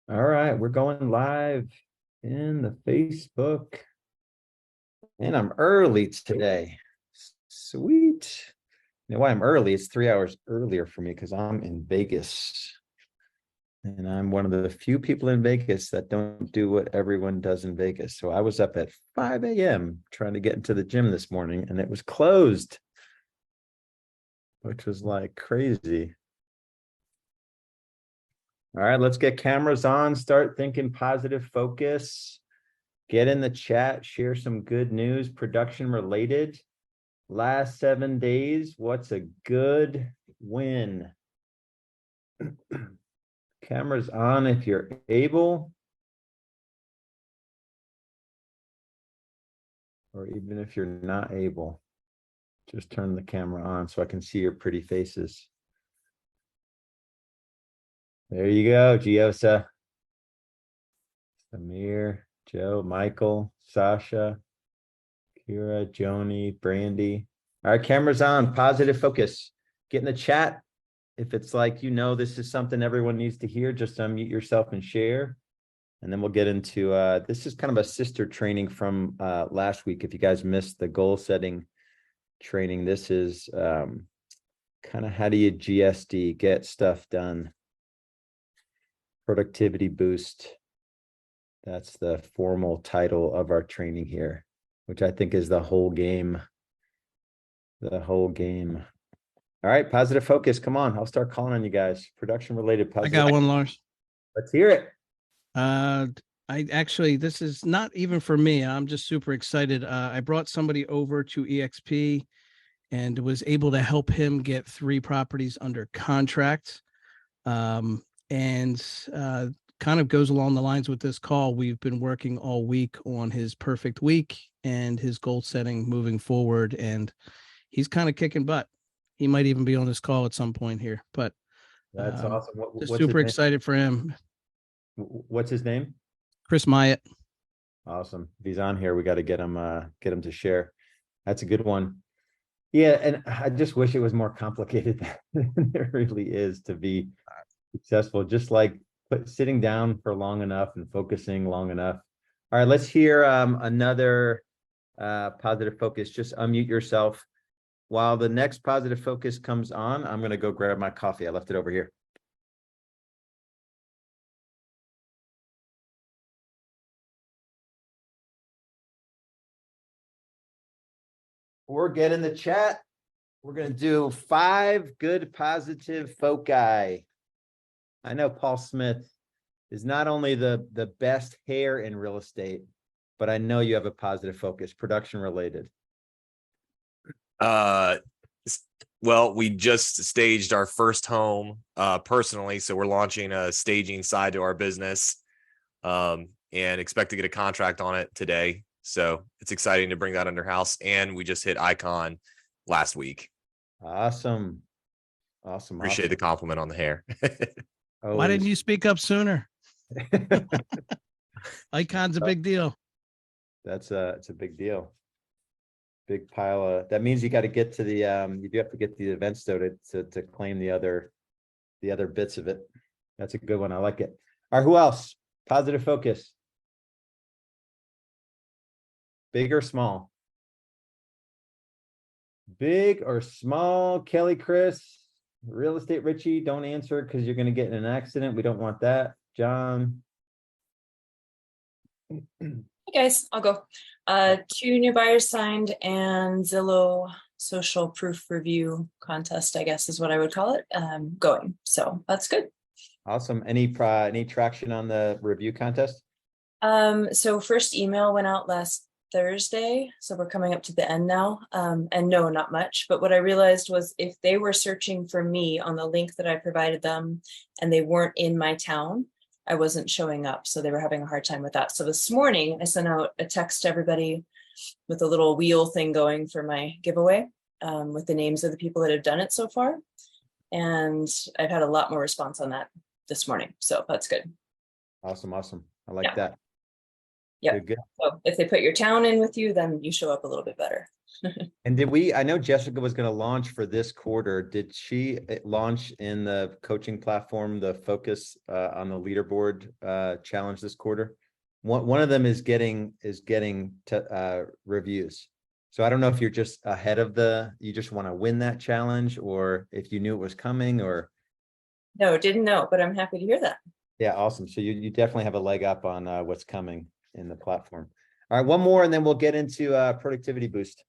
All right, we're going live in the Facebook, and I'm early today. Sweet. You know why I'm early? It's 3 hours earlier for me because I'm in Vegas. And I'm one of the few people in Vegas that don't do what everyone does in Vegas. So I was up at 5 a.m. trying to get into the gym this morning, and it was closed, which was like crazy. All right, let's get cameras on, start thinking positive focus. Get in the chat, share some good news, production related. Last 7 days, what's a good win? Cameras on if you're able. Or even if you're not able, just turn the camera on so I can see your pretty faces. There you go, Giosa. Samir, Joe, Michael, Sasha, Kira, Joni, Brandy. All right, cameras on, positive focus. Get in the chat. If it's like, this is something everyone needs to hear, just unmute yourself and share. And then we'll get into, this is kind of a sister training from last week. If you guys missed the goal setting training, this is kind of how do you GSD, get stuff done. Productivity boost. That's the formal title of our training here, which I think is the whole game. The whole game. All right, positive focus. Come on, I'll start calling on you guys. Production related I positive. got one, Lars. Let's hear it. This is not even for me. I'm just super excited. I brought somebody over to EXP and was able to help him get 3 properties under contract. And kind of goes along the lines with this call. We've been working all week on his perfect week and his goal setting moving forward. And he's kind of kicking butt. He might even be on this call at some point here, but that's awesome. Just super excited for him. What's his name? Chris Myatt. Awesome. If he's on here, we got to get him to share. That's a good one. Yeah, and I just wish it was more complicated than it really is to be successful. Just like sitting down for long enough and focusing long enough. All right, let's hear another positive focus. Just unmute yourself. While the next positive focus comes on, I'm going to go grab my coffee. I left it over here. Or get in the chat. We're going to do 5 good positive foci. I know Paul Smith is not only the best hair in real estate, but I know you have a positive focus, production related. Well, we just staged our first home personally, so we're launching a staging side to our business and expect to get a contract on it today. So it's exciting to bring that under house. And we just hit Icon last week. Awesome. Appreciate the compliment on the hair. Why didn't you speak up sooner? Icon's a big deal. It's a big deal. Big pile of, that means you got to get to the you do have to get the events though to claim the other bits of it. That's a good one. I like it. All right, who else? Positive focus. Big or small? Big or small? Kelly, Chris, real estate Richie, don't answer because you're going to get in an accident. We don't want that. John. Hey guys, I'll go. 2 new buyers signed and Zillow social proof review contest, I guess is what I would call it, going. So that's good. Awesome. Any traction on the review contest? So first email went out last Thursday, so we're coming up to the end now. And no, not much. But what I realized was if they were searching for me on the link that I provided them and they weren't in my town, I wasn't showing up. So they were having a hard time with that. So this morning I sent out a text to everybody with a little wheel thing going for my giveaway with the names of the people that have done it so far. And I've had a lot more response on that this morning. So that's good. Awesome. I like that. Yeah. Good. So if they put your town in with you, then you show up a little bit better. And I know Jessica was going to launch for this quarter. Did she launch in the coaching platform, the focus on the leaderboard challenge this quarter? One of them is getting reviews. So I don't know if you're just ahead of you just want to win that challenge, or if you knew it was coming, or. No, didn't know, but I'm happy to hear that. Yeah, awesome. So you definitely have a leg up on what's coming in the platform. All right, one more, and then we'll get into productivity boost.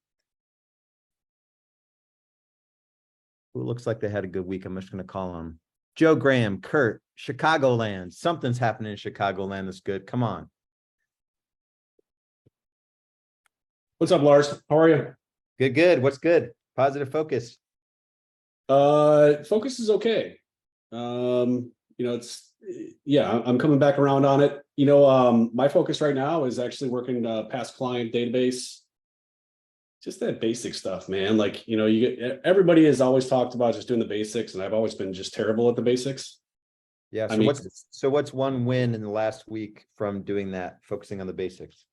Who looks like they had a good week? I'm just going to call them. Joe Graham, Kurt, Chicagoland. Something's happening in Chicagoland that's good. Come on. What's up, Lars? How are you? Good, good. What's good? Positive focus. Focus is okay. I'm coming back around on it. My focus right now is actually working past client database. Just that basic stuff, man. Like, everybody has always talked about just doing the basics, and I've always been just terrible at the basics. Yeah. So what's one win in the last week from doing that, focusing on the basics?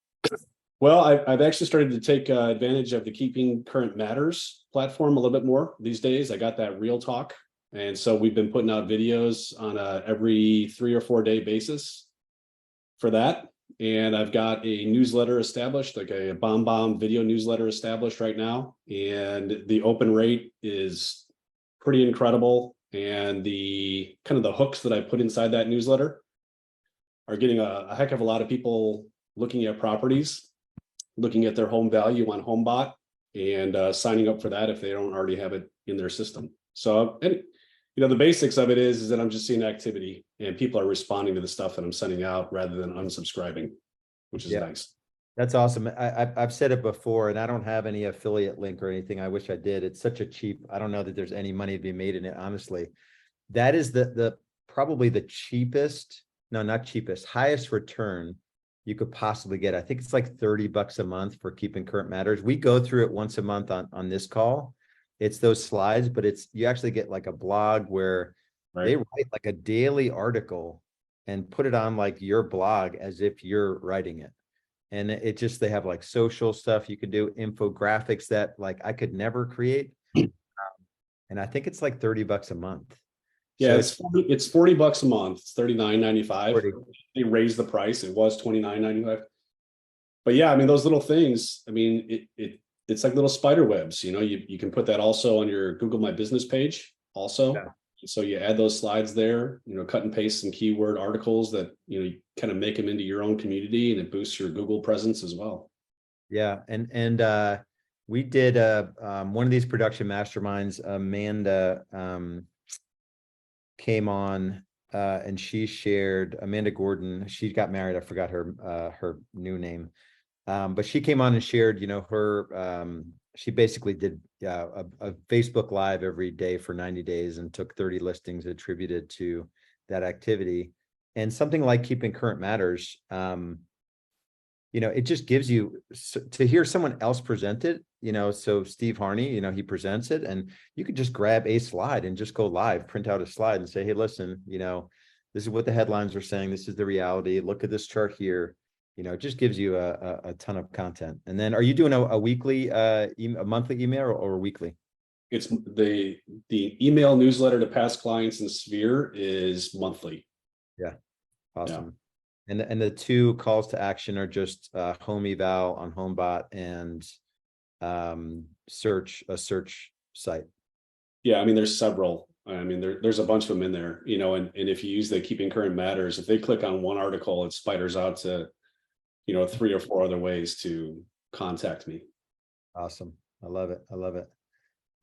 Well, I've actually started to take advantage of the Keeping Current Matters platform a little bit more these days. I got that Real Talk. And so we've been putting out videos on every 3 or 4 day basis for that. And I've got a newsletter established, like a bomb video newsletter established right now. And the open rate is pretty incredible. And the kind of the hooks that I put inside that newsletter are getting a heck of a lot of people looking at properties, looking at their home value on HomeBot, and signing up for that if they don't already have it in their system. So, the basics of it is that I'm just seeing activity, and people are responding to the stuff that I'm sending out rather than unsubscribing, which is nice. That's awesome. I've said it before, and I don't have any affiliate link or anything. I wish I did. It's such a cheap, I don't know that there's any money to be made in it, honestly. That is the probably the cheapest, no, not cheapest, highest return you could possibly get. I think it's like $30 a month for Keeping Current Matters. We go through it once a month on this call. It's those slides, but you actually get like a blog where they write like a daily article and put it on like your blog as if you're writing it. And they have like social stuff you could do, infographics that like I could never create. And I think it's like $30 a month. Yeah, so it's $40 a month. It's $39.95. They raised the price. It was $29.95. But yeah, I mean, those little things, I mean, it's like little spider webs. You can put that also on your Google My Business page also. Yeah. So you add those slides there, cut and paste some keyword articles that, you kind of make them into your own community, and it boosts your Google presence as well. Yeah. And we did one of these production masterminds. Amanda came on and she shared, Amanda Gordon, she got married. I forgot her new name. But she came on and shared, she basically did a Facebook Live every day for 90 days and took 30 listings attributed to that activity. And something like Keeping Current Matters, it just gives you to hear someone else present it, so Steve Harney, he presents it, and you could just grab a slide and just go live, print out a slide and say, hey, listen, this is what the headlines are saying. This is the reality. Look at this chart here. It just gives you a ton of content. And then are you doing a weekly, a monthly email or weekly? It's the email newsletter to past clients in Sphere is monthly. Yeah. Awesome. Yeah. And the 2 calls to action are just home eval on HomeBot and a search site. Yeah. I mean, there's several. I mean, there's a bunch of them in there, and if you use the Keeping Current Matters, if they click on one article, it spiders out to 3 or 4 other ways to contact me. Awesome. I love it.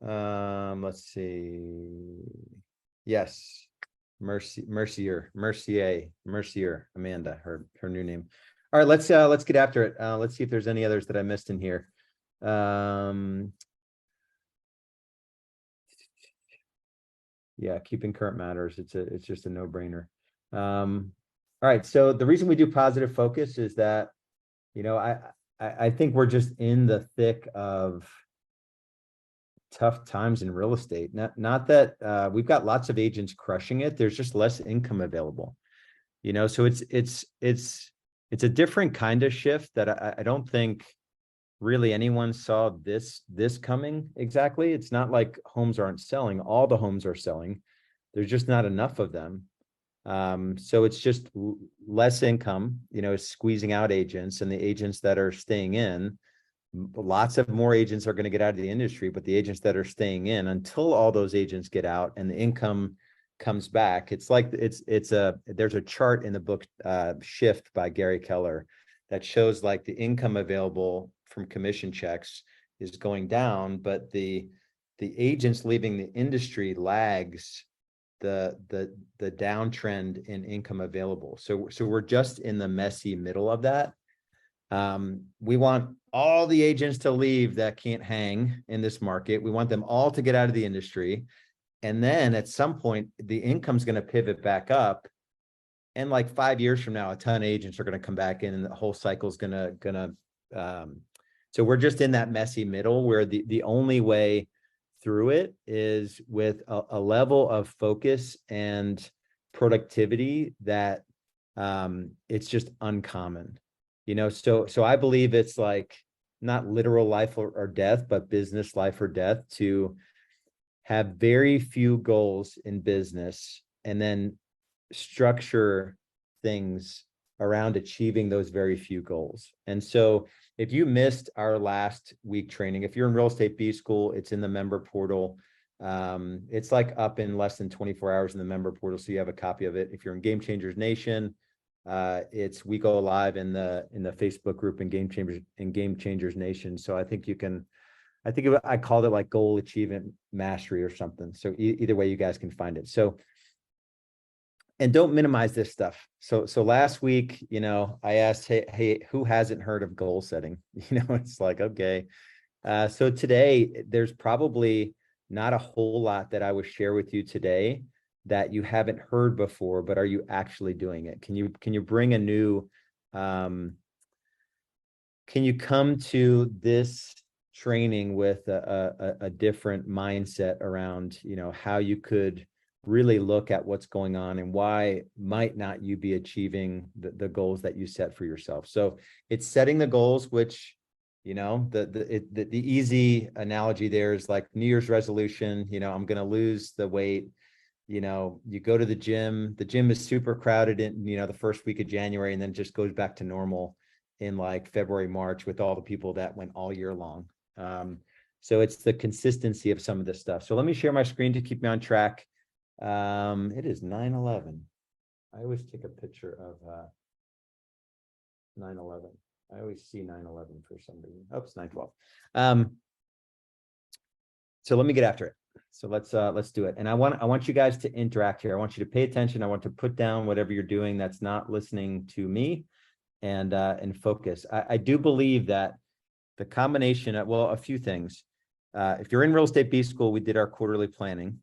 Let's see. Yes. Mercier, Amanda, her new name. All right, let's get after it. Let's see if there's any others that I missed in here. Yeah, Keeping Current Matters. It's just a no-brainer. All right. So the reason we do positive focus is that, I think we're just in the thick of tough times in real estate. Not that we've got lots of agents crushing it. There's just less income available. So it's a different kind of shift that I don't think really anyone saw this coming exactly. It's not like homes aren't selling. All the homes are selling. There's just not enough of them. So it's just less income, squeezing out agents, and the agents that are staying in, lots of more agents are going to get out of the industry, but the agents that are staying in, until all those agents get out and the income comes back, it's like there's a chart in the book Shift by Gary Keller that shows like the income available from commission checks is going down, but the agents leaving the industry lags the downtrend in income available. So we're just in the messy middle of that. We want all the agents to leave that can't hang in this market. We want them all to get out of the industry. And then at some point, the income's going to pivot back up. And like 5 years from now, a ton of agents are going to come back in, and the whole cycle is so we're just in that messy middle where the only way through it is with a level of focus and productivity that it's just uncommon, so I believe it's like not literal life or death, but business life or death, to have very few goals in business and then structure things around achieving those very few goals. And so if you missed our last week training, if you're in Real Estate B School, it's in the member portal. It's like up in less than 24 hours in the member portal, so you have a copy of it. If you're in Game Changers Nation, we go live in the Facebook group in Game Changers Nation. So I think I called it like goal achievement mastery or something. So either way, you guys can find it. So, and don't minimize this stuff. So last week, I asked, hey, who hasn't heard of goal setting? It's like, okay. So today, there's probably not a whole lot that I would share with you today that you haven't heard before, but are you actually doing it? Can you bring a new, can you come to this training with a different mindset around, how you could really look at what's going on and why might not you be achieving the goals that you set for yourself? So it's setting the goals, which, the easy analogy there is like New Year's resolution, I'm going to lose the weight. You go to the gym is super crowded in, the first week of January, and then just goes back to normal in like February, March with all the people that went all year long. So it's the consistency of some of this stuff. So let me share my screen to keep me on track. It is 9/11. I always take a picture of 9/11. I always see 9/11 for some reason. Oh, it's 9/12. So let me get after it. So let's do it. And I want you guys to interact here. I want you to pay attention. I want to put down whatever you're doing that's not listening to me, and focus. I do believe that the combination of, well, a few things. If you're in Real Estate B School, we did our quarterly planning.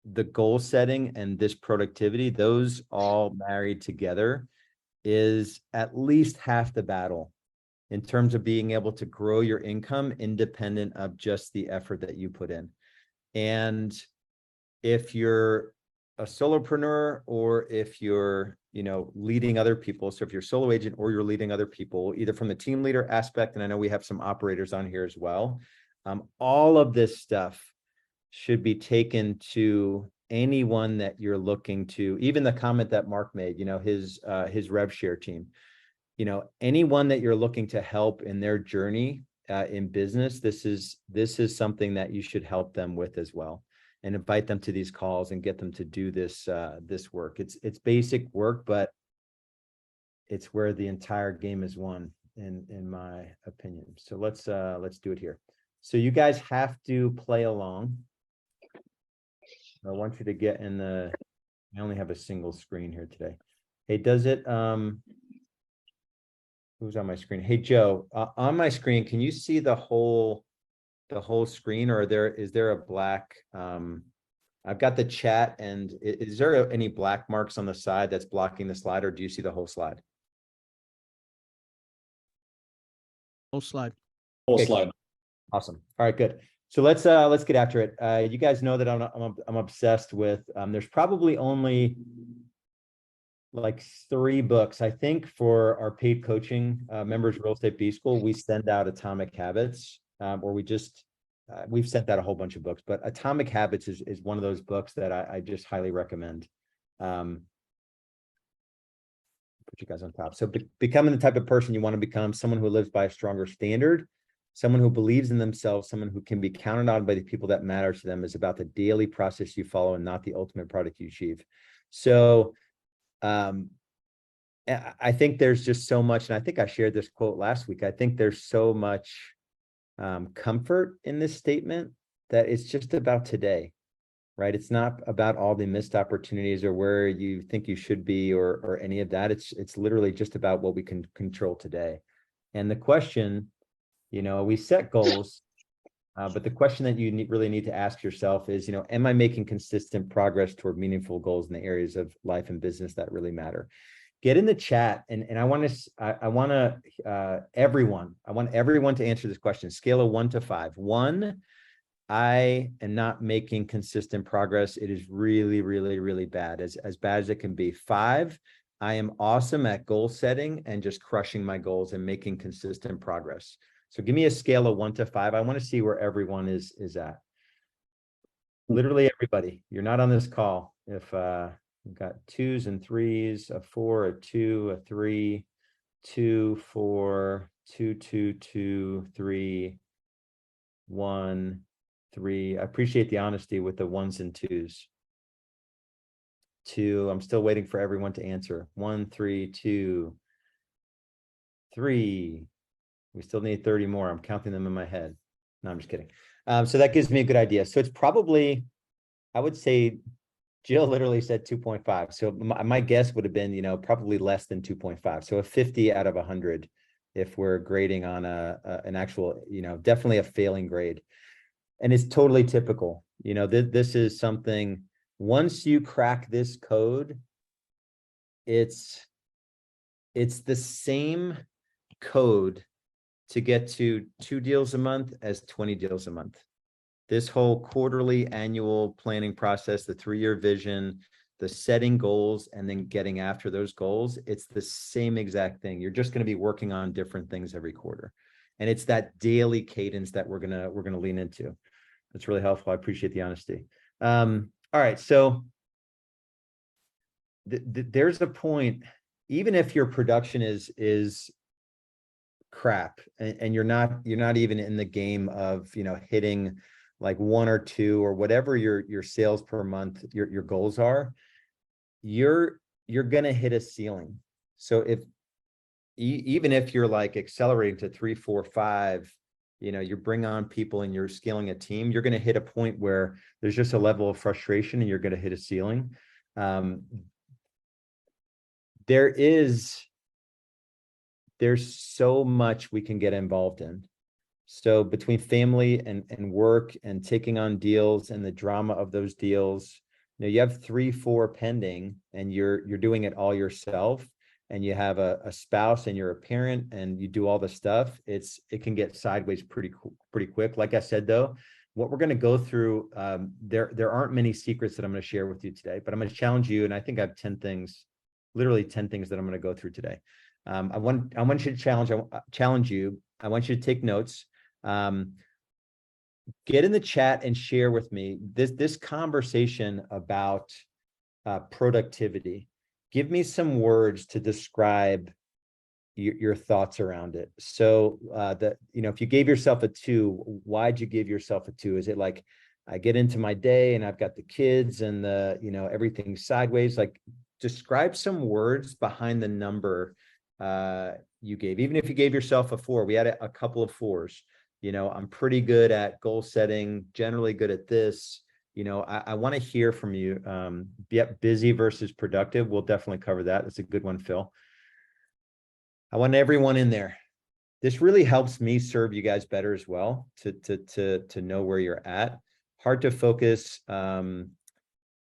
The goal setting and this productivity, those all married together is at least half the battle in terms of being able to grow your income independent of just the effort that you put in. And if you're a solopreneur, or if you're, leading other people, so if you're a solo agent or you're leading other people, either from the team leader aspect, and I know we have some operators on here as well, all of this stuff should be taken to anyone that you're looking to. Even the comment that Mark made, his rev share team, anyone that you're looking to help in their journey in business, this is something that you should help them with as well, and invite them to these calls and get them to do this work. It's basic work, but it's where the entire game is won, in my opinion. So let's do it here. So you guys have to play along. I want you to get in I only have a single screen here today. Hey, does it, who's on my screen? Hey, Joe, on my screen, can you see the whole screen, or is there a black, I've got the chat, and is there any black marks on the side that's blocking the slide, or do you see the whole slide? Whole slide. Whole Okay, slide. Awesome. All right, good. So let's get after it. You guys know that I'm obsessed with, there's probably only like 3 books. I think for our paid coaching members, Real Estate B School, we send out Atomic Habits, or we've sent out a whole bunch of books, but Atomic Habits is one of those books that I just highly recommend. Put you guys on top. So becoming the type of person you want to become, someone who lives by a stronger standard, someone who believes in themselves, someone who can be counted on by the people that matter to them, is about the daily process you follow and not the ultimate product you achieve. So I think there's just so much, and I think I shared this quote last week. I think there's so much comfort in this statement that it's just about today, right? It's not about all the missed opportunities or where you think you should be or any of that. It's literally just about what we can control today. And the question, we set goals, but the question that you really need to ask yourself is, am I making consistent progress toward meaningful goals in the areas of life and business that really matter? Get in the chat, and I want everyone to answer this question. Scale of 1 to 5. 1, I am not making consistent progress. It is really, really, really bad, as bad as it can be. 5, I am awesome at goal setting and just crushing my goals and making consistent progress. So give me a scale of 1 to 5. I want to see where everyone is at. Literally everybody. You're not on this call. If we've got 2s and 3s, a 4, a 2, a 3, 2, 4, 2, 2, 2, 3, 1, 3. I appreciate the honesty with the 1s and 2s. 2. I'm still waiting for everyone to answer. 1, 3, 2, 3. We still need 30 more. I'm counting them in my head. No, I'm just kidding. So that gives me a good idea. So it's probably, I would say, Jill literally said 2.5. So my guess would have been, probably less than 2.5. So a 50 out of 100, if we're grading on an actual, definitely a failing grade. And it's totally typical. This is something, once you crack this code, it's the same code to get to 2 deals a month as 20 deals a month. This whole quarterly, annual planning process, the 3-year vision, the setting goals, and then getting after those goals, it's the same exact thing. You're just going to be working on different things every quarter. And it's that daily cadence that we're gonna lean into. That's really helpful. I appreciate the honesty. All right, so there's a point, even if your production is crap and you're not even in the game of hitting like 1 or 2 or whatever your sales per month your goals are, you're gonna hit a ceiling. So even if you're like accelerating to 3, 4, 5, you bring on people and you're scaling a team, you're gonna hit a point where there's just a level of frustration and you're gonna hit a ceiling. There's so much we can get involved in. So between family and work and taking on deals and the drama of those deals, you have 3, 4 pending and you're doing it all yourself, and you have a spouse and you're a parent and you do all the stuff. It can get sideways pretty quick. Like I said, though, what we're going to go through, there aren't many secrets that I'm going to share with you today, but I'm going to challenge you. And I think I have 10 things, literally 10 things that I'm going to go through today. I want you to challenge you. I want you to take notes. Get in the chat and share with me this conversation about productivity. Give me some words to describe your thoughts around it. So if you gave yourself a 2, why'd you give yourself a 2? Is it like, I get into my day and I've got the kids and everything's sideways? Like, describe some words behind the number you gave. Even if you gave yourself a 4, we had a couple of 4s. I'm pretty good at goal setting, generally good at this. I want to hear from you. Busy versus productive. We'll definitely cover that. That's a good one, Phil. I want everyone in there. This really helps me serve you guys better as well, to know where you're at. Hard to focus,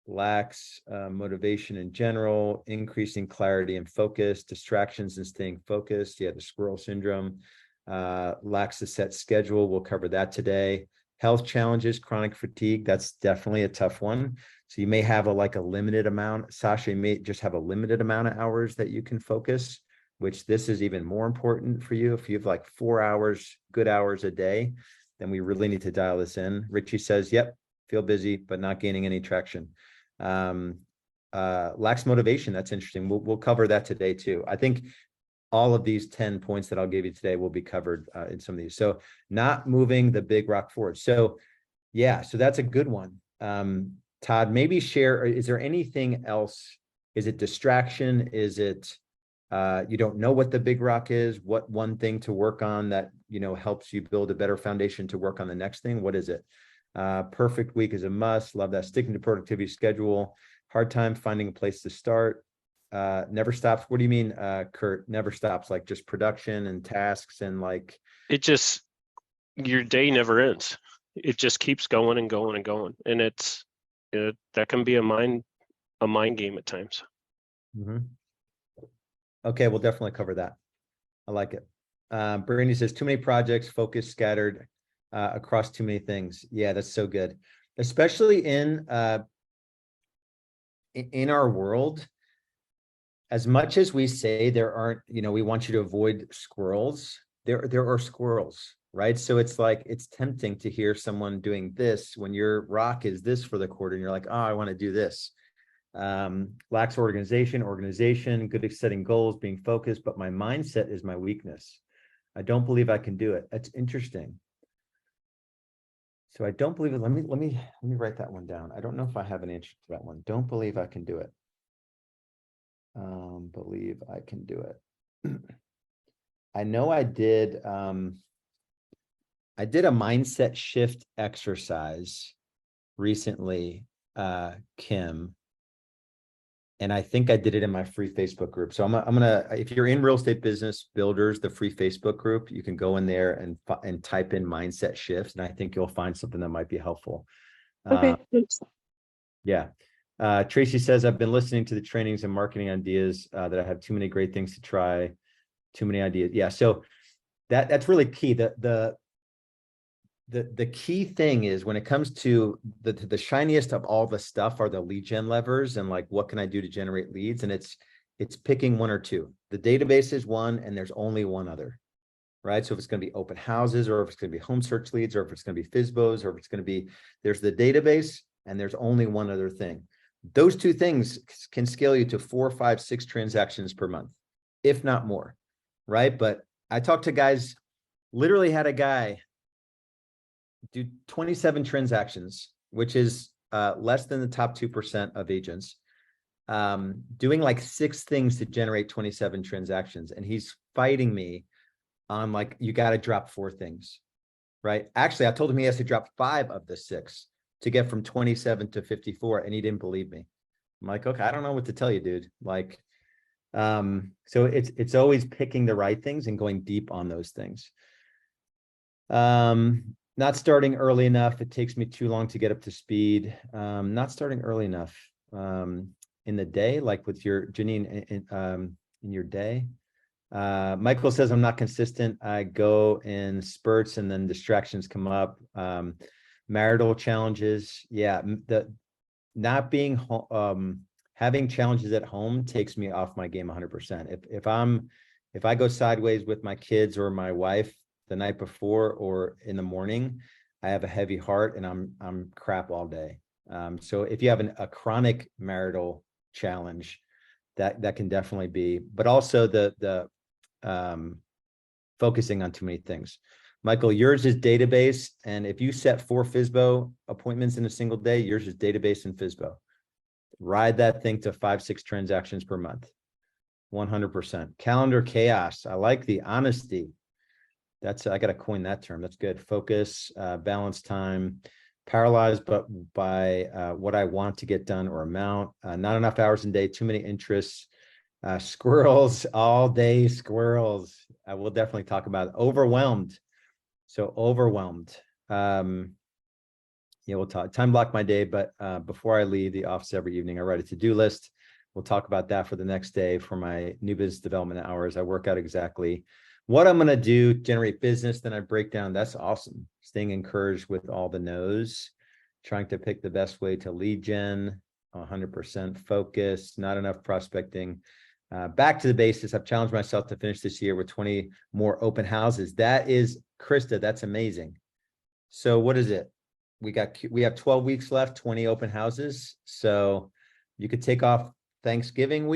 lacks motivation in general, increasing clarity and focus, distractions and staying focused. Yeah, the squirrel syndrome, lacks a set schedule. We'll cover that today. Health challenges, chronic fatigue, that's definitely a tough one. So you may have a limited amount. Sasha, you may just have a limited amount of hours that you can focus, which this is even more important for you. If you have like 4 hours, good hours a day, then we really need to dial this in. Richie says, yep, feel busy, but not gaining any traction. Lacks motivation. That's interesting. We'll cover that today too. I think all of these 10 points that I'll give you today will be covered in some of these. So not moving the big rock forward. So yeah, so that's a good one. Todd, maybe share, is there anything else? Is it distraction? Is it you don't know what the big rock is? What one thing to work on that, helps you build a better foundation to work on the next thing? What is it? Perfect week is a must. Love that. Sticking to productivity schedule. Hard time finding a place to start. Never stops. What do you mean, Kurt? Never stops, like just production and tasks and like it just, your day never ends. It just keeps going and going and going. And that can be a mind game at times. Okay, we'll definitely cover that. I like it. Brandy says too many projects, focus scattered across too many things. Yeah, that's so good. Especially in our world, as much as we say there aren't, we want you to avoid squirrels, there are squirrels, right? So it's like, it's tempting to hear someone doing this when your rock is this for the quarter and you're like, oh, I want to do this. Lacks organization, good at setting goals, being focused, but my mindset is my weakness. I don't believe I can do it. That's interesting. So I don't believe it. Let me write that one down. I don't know if I have an answer to that one. Don't believe I can do it. Believe I can do it. I know I did a mindset shift exercise recently, Kim, and I think I did it in my free Facebook group. So I'm gonna, if you're in real estate business builders, the free Facebook group, you can go in there and type in mindset shifts, and I think you'll find something that might be helpful. Okay. Yeah. Tracy says, I've been listening to the trainings and marketing ideas that I have too many great things to try, too many ideas. Yeah. So that's really key. The key thing is when it comes to the shiniest of all the stuff are the lead gen levers and like, what can I do to generate leads? And it's picking one or two. The database is one, and there's only one other, right? So if it's going to be open houses, or if it's going to be home search leads, or if it's going to be FSBOs, or if it's going to be, there's the database and there's only one other thing. Those two things can scale you to 4, 5, 6 transactions per month, if not more, right? But I talked to guys, literally had a guy do 27 transactions, which is less than the top 2% of agents, doing like 6 things to generate 27 transactions. And he's fighting me on like, you got to drop 4 things, right? Actually, I told him he has to drop 5 of the 6 to get from 27 to 54. And he didn't believe me. I'm like, okay, I don't know what to tell you, dude. Like, so it's always picking the right things and going deep on those things. Not starting early enough. It takes me too long to get up to speed. Not starting early enough in the day, like with your Janine in your day. Michael says, I'm not consistent. I go in spurts and then distractions come up. Marital challenges. Yeah. The not being having challenges at home takes me off my game 100%. If I go sideways with my kids or my wife the night before or in the morning, I have a heavy heart and I'm crap all day. So if you have a chronic marital challenge, that can definitely be, but also the focusing on too many things. Michael, yours is database. And if you set 4 FSBO appointments in a single day, yours is database and FSBO. Ride that thing to 5, 6 transactions per month. 100%. Calendar chaos. I like the honesty. I got to coin that term. That's good. Focus, balance time, paralyzed, but by what I want to get done or amount, not enough hours a day, too many interests, squirrels, all day squirrels. I will definitely talk about it. Overwhelmed. So overwhelmed. Yeah, we'll talk. Time block my day, but before I leave the office every evening, I write a to-do list. We'll talk about that for the next day for my new business development hours. I work out exactly what I'm going to do, generate business, then I break down. That's awesome. Staying encouraged with all the no's, trying to pick the best way to lead gen, 100% focus, not enough prospecting. Back to the basics. I've challenged myself to finish this year with 20 more open houses. That is, Krista, that's amazing. So what is it? We have 12 weeks left, 20 open houses. So you could take off Thanksgiving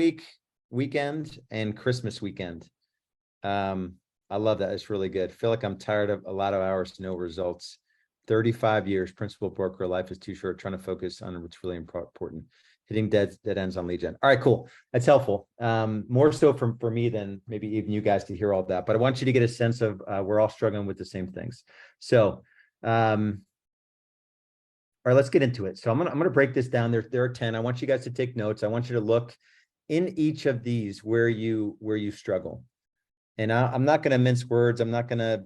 weekend and Christmas weekend. I love that. It's really good. Feel like I'm tired of a lot of hours, no results. 35 years, principal broker, life is too short, trying to focus on what's really important. Hitting dead ends on lead gen. All right, cool. That's helpful. More so for me than maybe even you guys to hear all that, but I want you to get a sense of we're all struggling with the same things. So, all right, let's get into it. So I'm gonna break this down. There are 10. I want you guys to take notes. I want you to look in each of these where you struggle. And I'm not going to mince words. I'm not going to,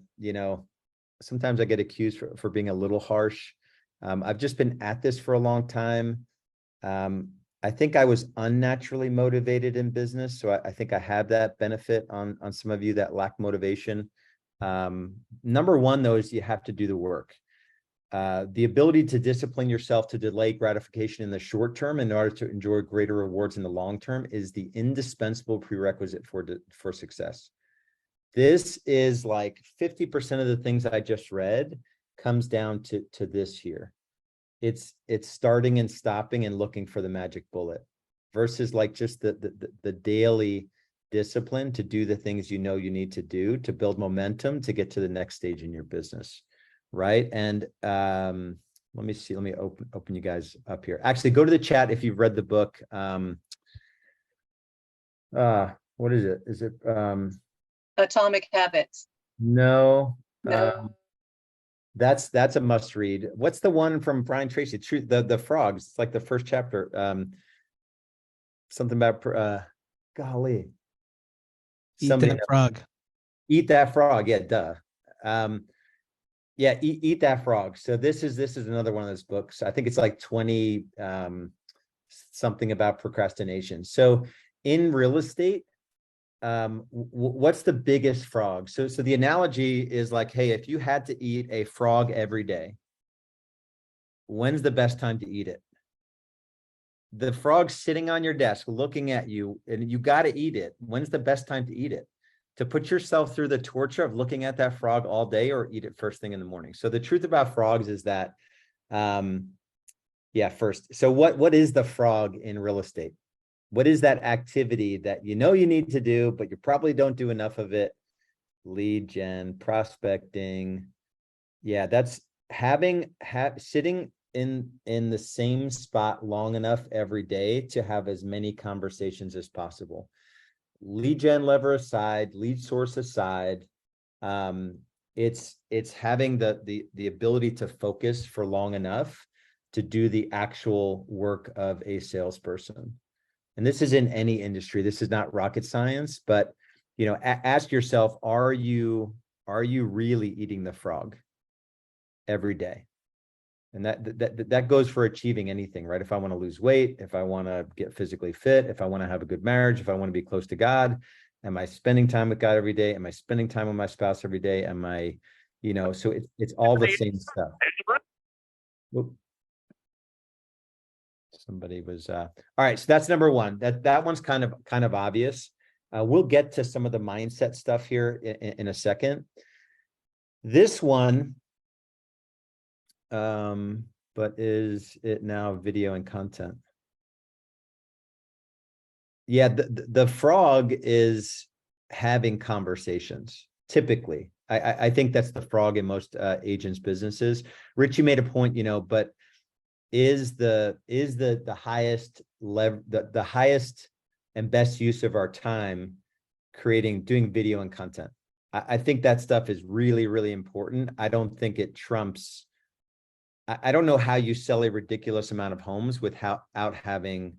sometimes I get accused for being a little harsh. I've just been at this for a long time. I think I was unnaturally motivated in business. So I think I have that benefit on some of you that lack motivation. Number one, though, is you have to do the work. The ability to discipline yourself to delay gratification in the short term in order to enjoy greater rewards in the long term is the indispensable prerequisite for success. This is like 50% of the things I just read comes down to this here. It's starting and stopping and looking for the magic bullet versus like just the daily discipline to do the things you know you need to do to build momentum to get to the next stage in your business, right? And let me see. Let me open you guys up here. Actually, go to the chat if you've read the book. What is it? Is it Atomic Habits? No. No. That's a must read. What's the one from Brian Tracy? Truth, the frogs. It's like the first chapter. Something about golly. Eat that frog. Eat that frog. Yeah, duh. Yeah, eat that frog. So this is another one of those books. I think it's like 20 something about procrastination. So in real estate, what's the biggest frog? So the analogy is like, hey, if you had to eat a frog every day, when's the best time to eat it? The frog's sitting on your desk looking at you and you got to eat it. When's the best time to eat it? To put yourself through the torture of looking at that frog all day or eat it first thing in the morning. So the truth about frogs is that, first. So what is the frog in real estate? What is that activity that you know you need to do, but you probably don't do enough of it? Lead gen, prospecting. Yeah, that's sitting in the same spot long enough every day to have as many conversations as possible. Lead gen lever aside, lead source aside, it's having the ability to focus for long enough to do the actual work of a salesperson. And this is in any industry. This is not rocket science, but ask yourself, are you really eating the frog every day? And that goes for achieving anything, right? If I want to lose weight, if I want to get physically fit, if I want to have a good marriage, if I want to be close to God, am I spending time with God every day? Am I spending time with my spouse every day? Am I, so it's all the same stuff. Whoop. Somebody was all right. So that's number one. That one's kind of obvious. We'll get to some of the mindset stuff here in a second. This one, but is it now video and content? Yeah, the frog is having conversations. Typically, I think that's the frog in most agents' businesses. Rich, you made a point, but is the highest the highest and best use of our time doing video and content? I think that stuff is really, really important. I don't think it trumps. I don't know how you sell a ridiculous amount of homes without having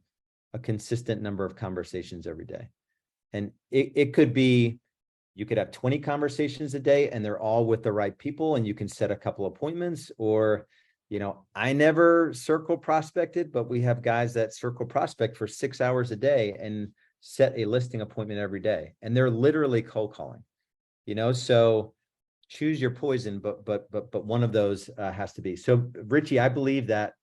a consistent number of conversations every day. And it could be, you could have 20 conversations a day and they're all with the right people and you can set a couple appointments. Or I never circle prospected, but we have guys that circle prospect for 6 hours a day and set a listing appointment every day. And they're literally cold calling. So choose your poison, but one of those has to be. So Richie, I believe that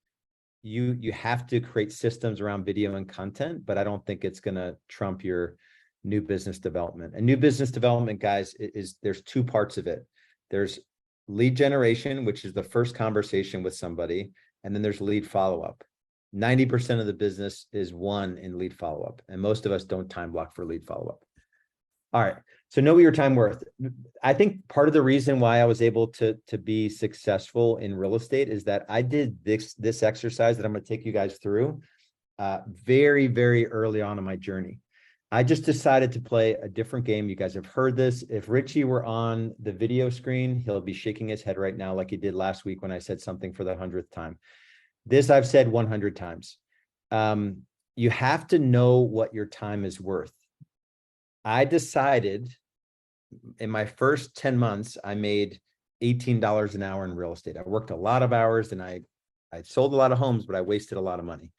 you have to create systems around video and content, but I don't think it's going to trump your new business development. And new business development, guys, is there's two parts of it. There's lead generation, which is the first conversation with somebody, and then there's lead follow-up. 90% of the business is won in lead follow-up, and most of us don't time block for lead follow-up. All right. So know your time worth. I think part of the reason why I was able to be successful in real estate is that I did this exercise that I'm going to take you guys through very, very early on in my journey. I just decided to play a different game. You guys have heard this. If Richie were on the video screen, he'll be shaking his head right now like he did last week when I said something for the 100th time. This I've said 100 times. You have to know what your time is worth. I decided in my first 10 months, I made $18 an hour in real estate. I worked a lot of hours and I sold a lot of homes, but I wasted a lot of money.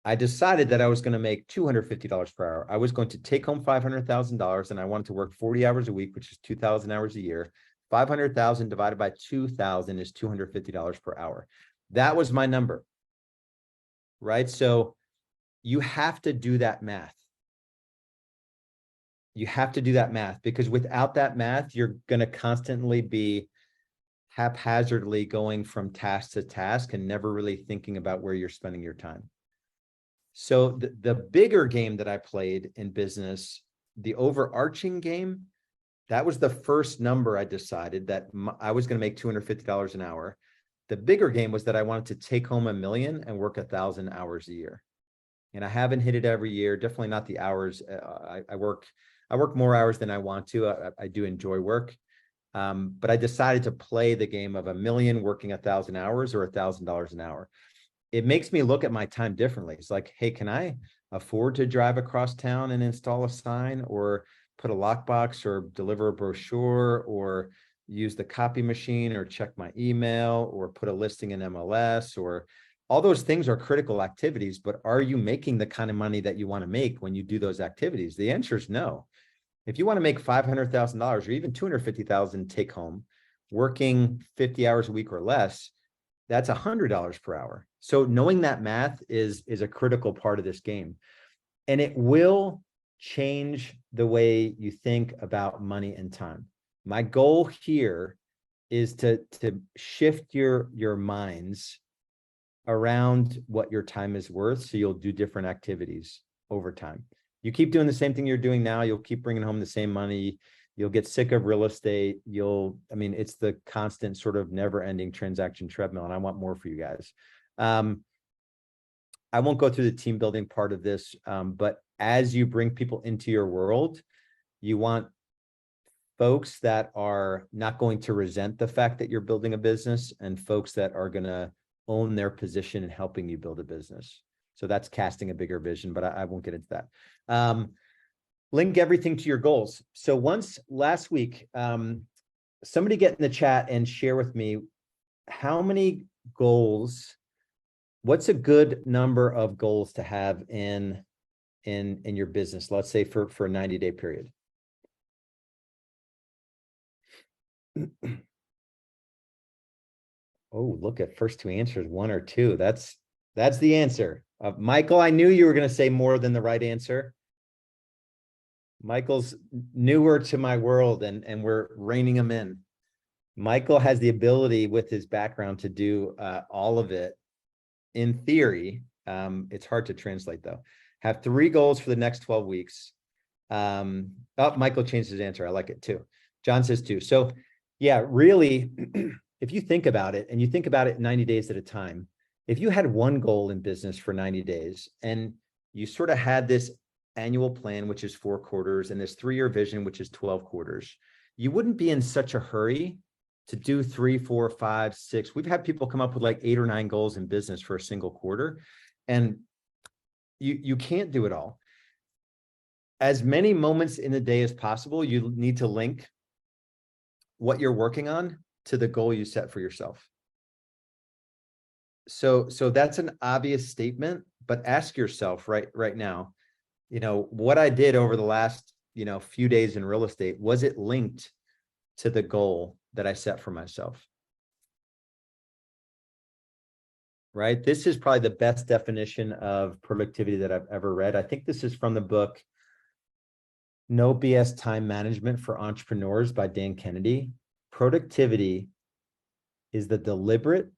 I decided that I was going to make $250 per hour. I was going to take home $500,000 and I wanted to work 40 hours a week, which is 2,000 hours a year. 500,000 divided by 2,000 is $250 per hour. That was my number, right? So you have to do that math. You have to do that math, because without that math, you're going to constantly be haphazardly going from task to task and never really thinking about where you're spending your time. So the bigger game that I played in business, the overarching game, that was the first number I decided that I was going to make $250 an hour. The bigger game was that I wanted to take home $1 million and work 1,000 hours a year. And I haven't hit it every year, definitely not the hours. I work more hours than I want to. I do enjoy work. But I decided to play the game of $1 million working 1,000 hours or $1,000 an hour. It makes me look at my time differently. It's like, hey, can I afford to drive across town and install a sign, or put a lockbox, or deliver a brochure, or use the copy machine, or check my email, or put a listing in MLS, or all those things are critical activities, but are you making the kind of money that you want to make when you do those activities? The answer is no. If you want to make $500,000 or even $250,000 take home, working 50 hours a week or less, that's $100 per hour. So knowing that math is a critical part of this game. And it will change the way you think about money and time. My goal here is to shift your minds around what your time is worth, so you'll do different activities over time. You keep doing the same thing you're doing now, you'll keep bringing home the same money. You'll get sick of real estate. It's the constant sort of never-ending transaction treadmill, and I want more for you guys. I won't go through the team building part of this, but as you bring people into your world, you want folks that are not going to resent the fact that you're building a business, and folks that are going to own their position in helping you build a business. So that's casting a bigger vision, but I won't get into that. Link everything to your goals. So once last week, somebody get in the chat and share with me how many goals, what's a good number of goals to have in your business, let's say for a 90-day period. Oh, look at first two answers, 1 or 2. That's the answer. Michael, I knew you were going to say more than the right answer. Michael's newer to my world, and we're reining him in. Michael has the ability with his background to do all of it in theory. It's hard to translate though. Have 3 goals for the next 12 weeks. Michael changed his answer. I like it too. John says 2. So yeah, really, if you think about it, and you think about it 90 days at a time, if you had one goal in business for 90 days and you sort of had this annual plan, which is 4 quarters, and this 3-year vision, which is 12 quarters, you wouldn't be in such a hurry to do 3, 4, 5, 6. We've had people come up with like 8 or 9 goals in business for a single quarter, and you can't do it all. As many moments in the day as possible, you need to link what you're working on to the goal you set for yourself. So that's an obvious statement, but ask yourself right now, what I did over the last, few days in real estate, was it linked to the goal that I set for myself? Right? This is probably the best definition of productivity that I've ever read. I think this is from the book No BS Time Management for Entrepreneurs by Dan Kennedy. Productivity is the deliberate,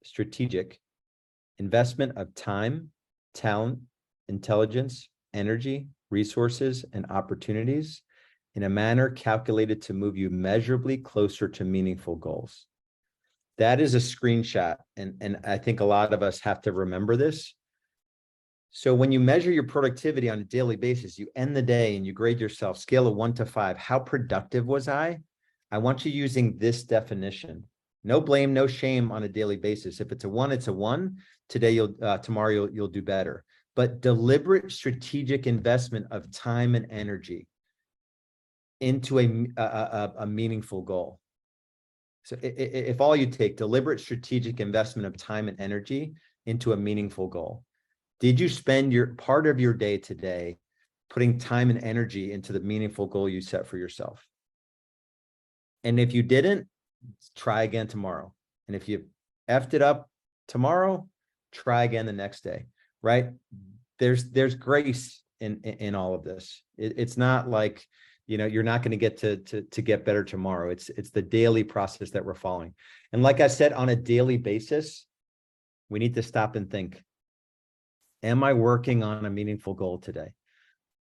strategic investment of time, talent, intelligence, energy, resources, and opportunities in a manner calculated to move you measurably closer to meaningful goals. That is a screenshot, and I think a lot of us have to remember this. So when you measure your productivity on a daily basis, you end the day and you grade yourself, scale of 1 to 5. How productive was I? I want you using this definition. No blame, no shame on a daily basis. If it's a 1, it's a 1. Today, tomorrow you'll do better. But deliberate strategic investment of time and energy into a meaningful goal. So if all you take deliberate strategic investment of time and energy into a meaningful goal, did you spend your part of your day today putting time and energy into the meaningful goal you set for yourself? And if you didn't, try again tomorrow. And if you effed it up tomorrow, try again the next day, right? There's grace in all of this. It's not like, you're not going to get to get better tomorrow. It's the daily process that we're following. And like I said, on a daily basis, we need to stop and think, am I working on a meaningful goal today?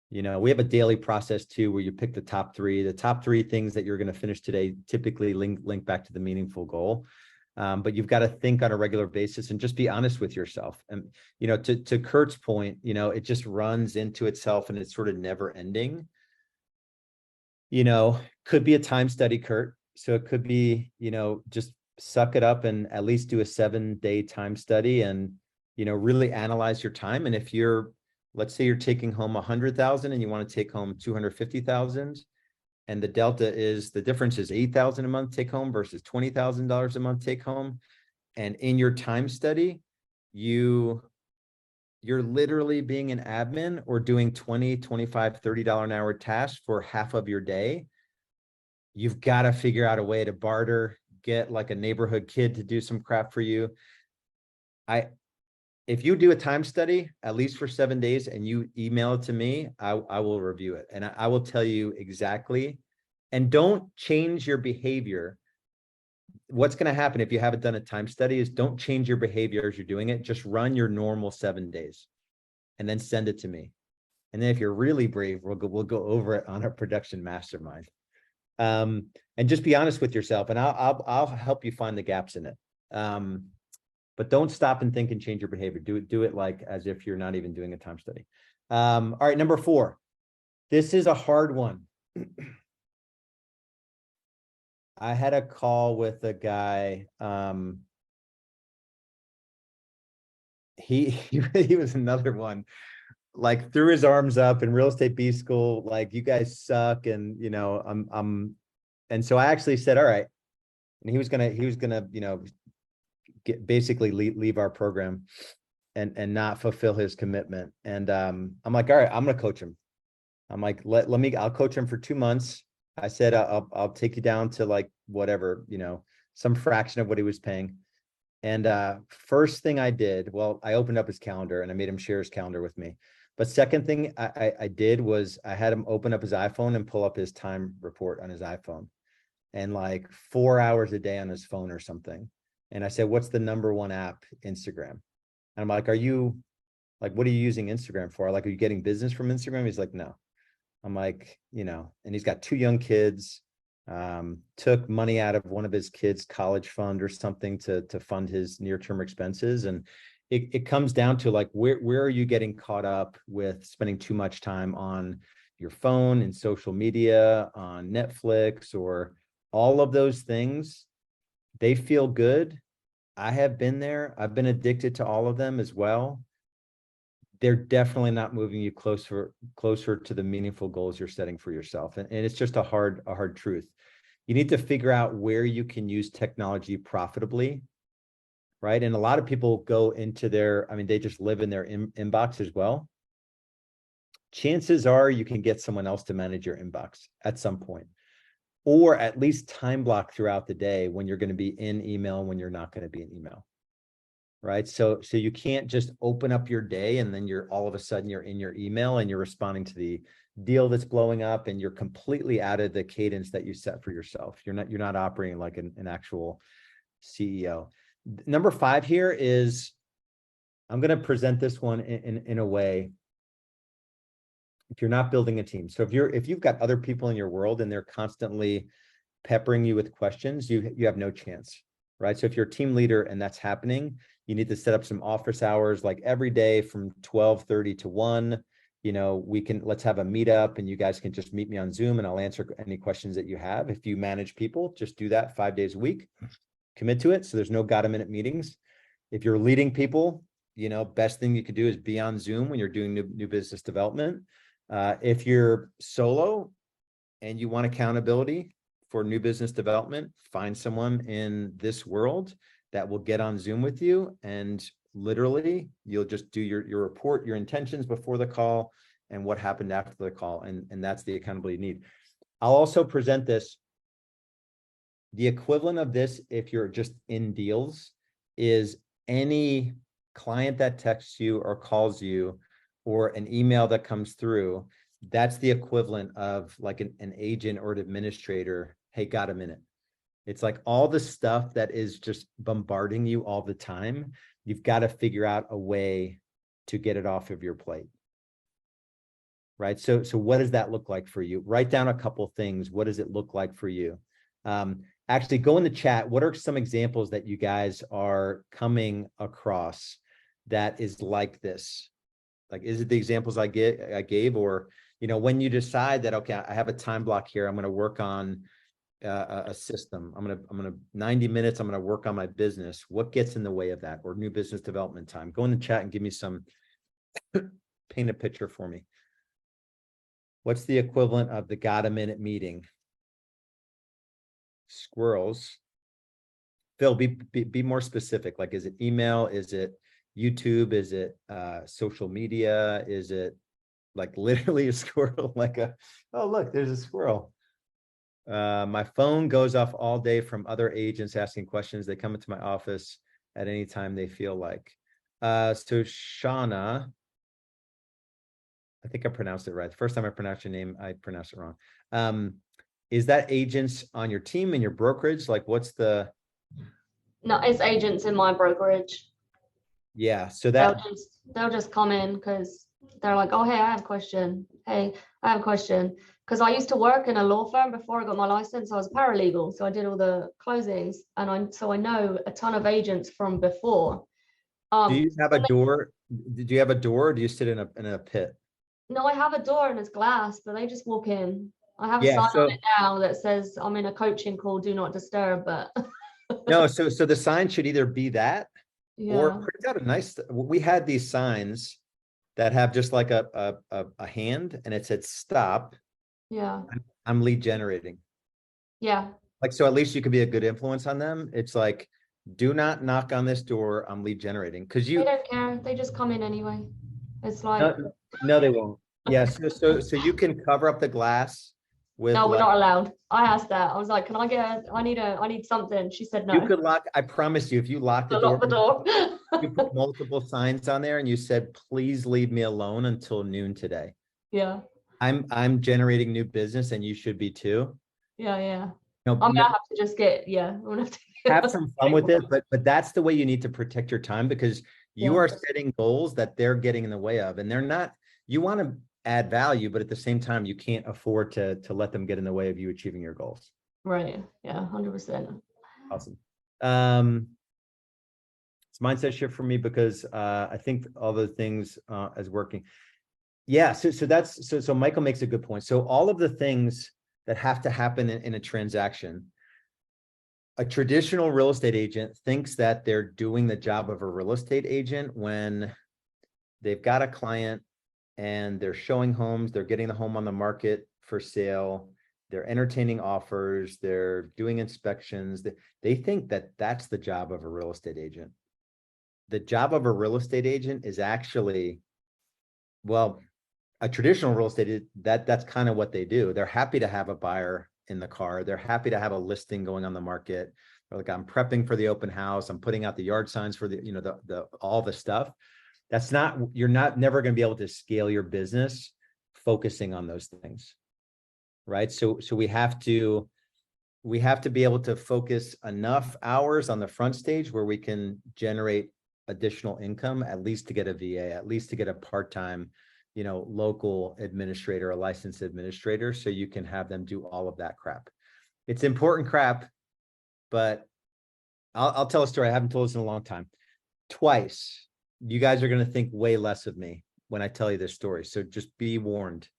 We have a daily process too, where you pick the top 3. The top 3 things that you're going to finish today typically link back to the meaningful goal. But you've got to think on a regular basis and just be honest with yourself. And, to Kurt's point, it just runs into itself and it's sort of never ending. Could be a time study, Kurt. So it could be, just suck it up and at least do a 7-day time study and, really analyze your time. And if let's say you're taking home 100,000 and you want to take home 250,000, and the difference is 8,000 a month take home versus $20,000 a month take home. And in your time study, you're literally being an admin or doing $20, $25, $30 an hour tasks for half of your day. You've got to figure out a way to barter, get like a neighborhood kid to do some crap for you. If you do a time study, at least for 7 days, and you email it to me, I will review it. And I will tell you exactly, and don't change your behavior. What's going to happen if you haven't done a time study is don't change your behavior as you're doing it. Just run your normal 7 days and then send it to me. And then if you're really brave, we'll go over it on our production mastermind. And just be honest with yourself, and I'll help you find the gaps in it. But don't stop and think and change your behavior. Do it like as if you're not even doing a time study. All right, number 4. This is a hard one. I had a call with a guy. He was another one, like threw his arms up in real estate B school, like, you guys suck, and and so I actually said, all right. And he was gonna basically leave our program and not fulfill his commitment. And I'm like, all right, I'm gonna coach him. I'm like, I'll coach him for 2 months. I said, I'll take you down to like whatever, some fraction of what he was paying. And first thing I did, I opened up his calendar and I made him share his calendar with me. But second thing I did was I had him open up his iPhone and pull up his time report on his iPhone, and like 4 hours a day on his phone or something. And I said, what's the number 1 app? Instagram. And I'm like, what are you using Instagram for? Like, are you getting business from Instagram? He's like, no. I'm like, and he's got 2 young kids, took money out of one of his kids' college fund or something to fund his near-term expenses. And it comes down to like, where are you getting caught up with spending too much time on your phone and social media, on Netflix, or all of those things? They feel good. I have been there. I've been addicted to all of them as well. They're definitely not moving you closer to the meaningful goals you're setting for yourself. And it's just a hard truth. You need to figure out where you can use technology profitably, right? And a lot of people go into they just live in their inbox as well. chances are you can get someone else to manage your inbox at some point, or at least time block throughout the day when you're going to be in email and when you're not going to be in email. Right. So you can't just open up your day and then you're all of a sudden you're in your email and you're responding to the deal that's blowing up and you're completely out of the cadence that you set for yourself. You're not operating like an actual CEO. Number 5 here is, I'm going to present this one in a way. If you're not building a team, so if you've got other people in your world and they're constantly peppering you with questions, you have no chance, right? So if you're a team leader and that's happening, you need to set up some office hours, like every day from 12:30 to 1. Let's have a meetup and you guys can just meet me on Zoom and I'll answer any questions that you have. If you manage people, just do that 5 days a week, commit to it. So there's no got-a-minute meetings. If you're leading people, best thing you could do is be on Zoom when you're doing new business development. If you're solo and you want accountability for new business development, find someone in this world that will get on Zoom with you, and literally you'll just do your report, your intentions before the call and what happened after the call. And that's the accountability you need. I'll also present this. The equivalent of this, if you're just in deals, is any client that texts you or calls you or an email that comes through. That's the equivalent of like an agent or an administrator. Hey, got a minute? It's like all the stuff that is just bombarding you all the time. You've got to figure out a way to get it off of your plate. Right. So what does that look like for you? Write down a couple things. What does it look like for you? Actually, go in the chat. What are some examples that you guys are coming across that is like this? Like, is it the examples I gave, or, when you decide that, okay, I have a time block here, I'm going to work on a system. I'm going to 90 minutes. I'm going to work on my business. What gets in the way of that, or new business development time? Go in the chat and give me some, paint a picture for me. What's the equivalent of the got-a-minute meeting? Squirrels. Phil, be more specific. Like, is it email? Is it YouTube? Is it social media? Is it like literally a squirrel? Oh, look, there's a squirrel. My phone goes off all day from other agents asking questions. They come into my office at any time they feel like. So Shauna, I think I pronounced it right. The first time I pronounced your name, I pronounced it wrong. Is that agents on your team in your brokerage? Like, what's the? No, it's agents in my brokerage. Yeah, so that they'll just come in because they're like, oh, hey, I have a question. Hey, I have a question. Because I used to work in a law firm before I got my license. I was a paralegal, so I did all the closings, and I know a ton of agents from before. Do you have a door? Did you have a door, or do you sit in a pit? No, I have a door and it's glass, but they just walk in. I have a sign on it now that says I'm in a coaching call, do not disturb. But no, so the sign should either be that, or yeah. print out a nice. We had these signs that have just like a hand, and it said stop. Yeah. I'm lead generating. Yeah. Like, so at least you could be a good influence on them. It's like, do not knock on this door. I'm lead generating, because They don't care. They just come in anyway. It's like no, they won't. Yeah, so you can cover up the glass with. No, we're not allowed. I asked that. I was like, can I get I need something. She said no. You could lock, I promise you, if you lock the door. Lock the door. You put multiple signs on there and you said, please leave me alone until noon today. Yeah. I'm generating new business and you should be too. Yeah. No, I'm gonna have to just I'm gonna have to have some fun with it, but that's the way you need to protect your time, because you are setting goals that they're getting in the way of, and they're not. You want to add value, but at the same time, you can't afford to let them get in the way of you achieving your goals. Right. Yeah. 100%. Awesome. It's mindset shift for me, because I think all the things is working. Yeah. So Michael makes a good point. So all of the things that have to happen in a transaction, a traditional real estate agent thinks that they're doing the job of a real estate agent when they've got a client and they're showing homes, they're getting the home on the market for sale, they're entertaining offers, they're doing inspections. They think that that's the job of a real estate agent. The job of a real estate agent is actually, well, a traditional real estate, that's kind of what they do. They're happy to have a buyer in the car. They're happy to have a listing going on the market. They're like, I'm prepping for the open house. I'm putting out the yard signs for the, the all the stuff. That's not, you're not never going to be able to scale your business focusing on those things. Right. So we have to be able to focus enough hours on the front stage where we can generate additional income, at least to get a VA, at least to get a part-time, local administrator, a licensed administrator, so you can have them do all of that crap. It's important crap, but I'll tell a story. I haven't told this in a long time. Twice, you guys are going to think way less of me when I tell you this story. So just be warned.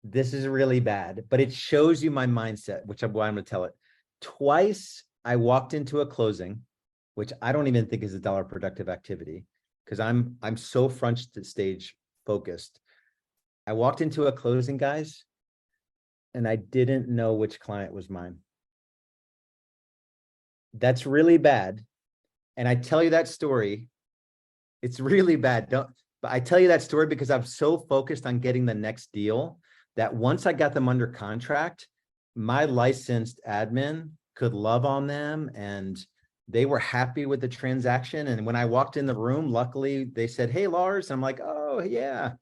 This is really bad, but it shows you my mindset, which is why I'm going to tell it. Twice, I walked into a closing, which I don't even think is a dollar productive activity, because I'm so front stage focused. I walked into a closing, guys, and I didn't know which client was mine. That's really bad. And I tell you that story, it's really bad. But I tell you that story because I'm so focused on getting the next deal that once I got them under contract, my licensed admin could love on them and they were happy with the transaction. And when I walked in the room, luckily they said, "Hey, Lars." I'm like, "Oh yeah."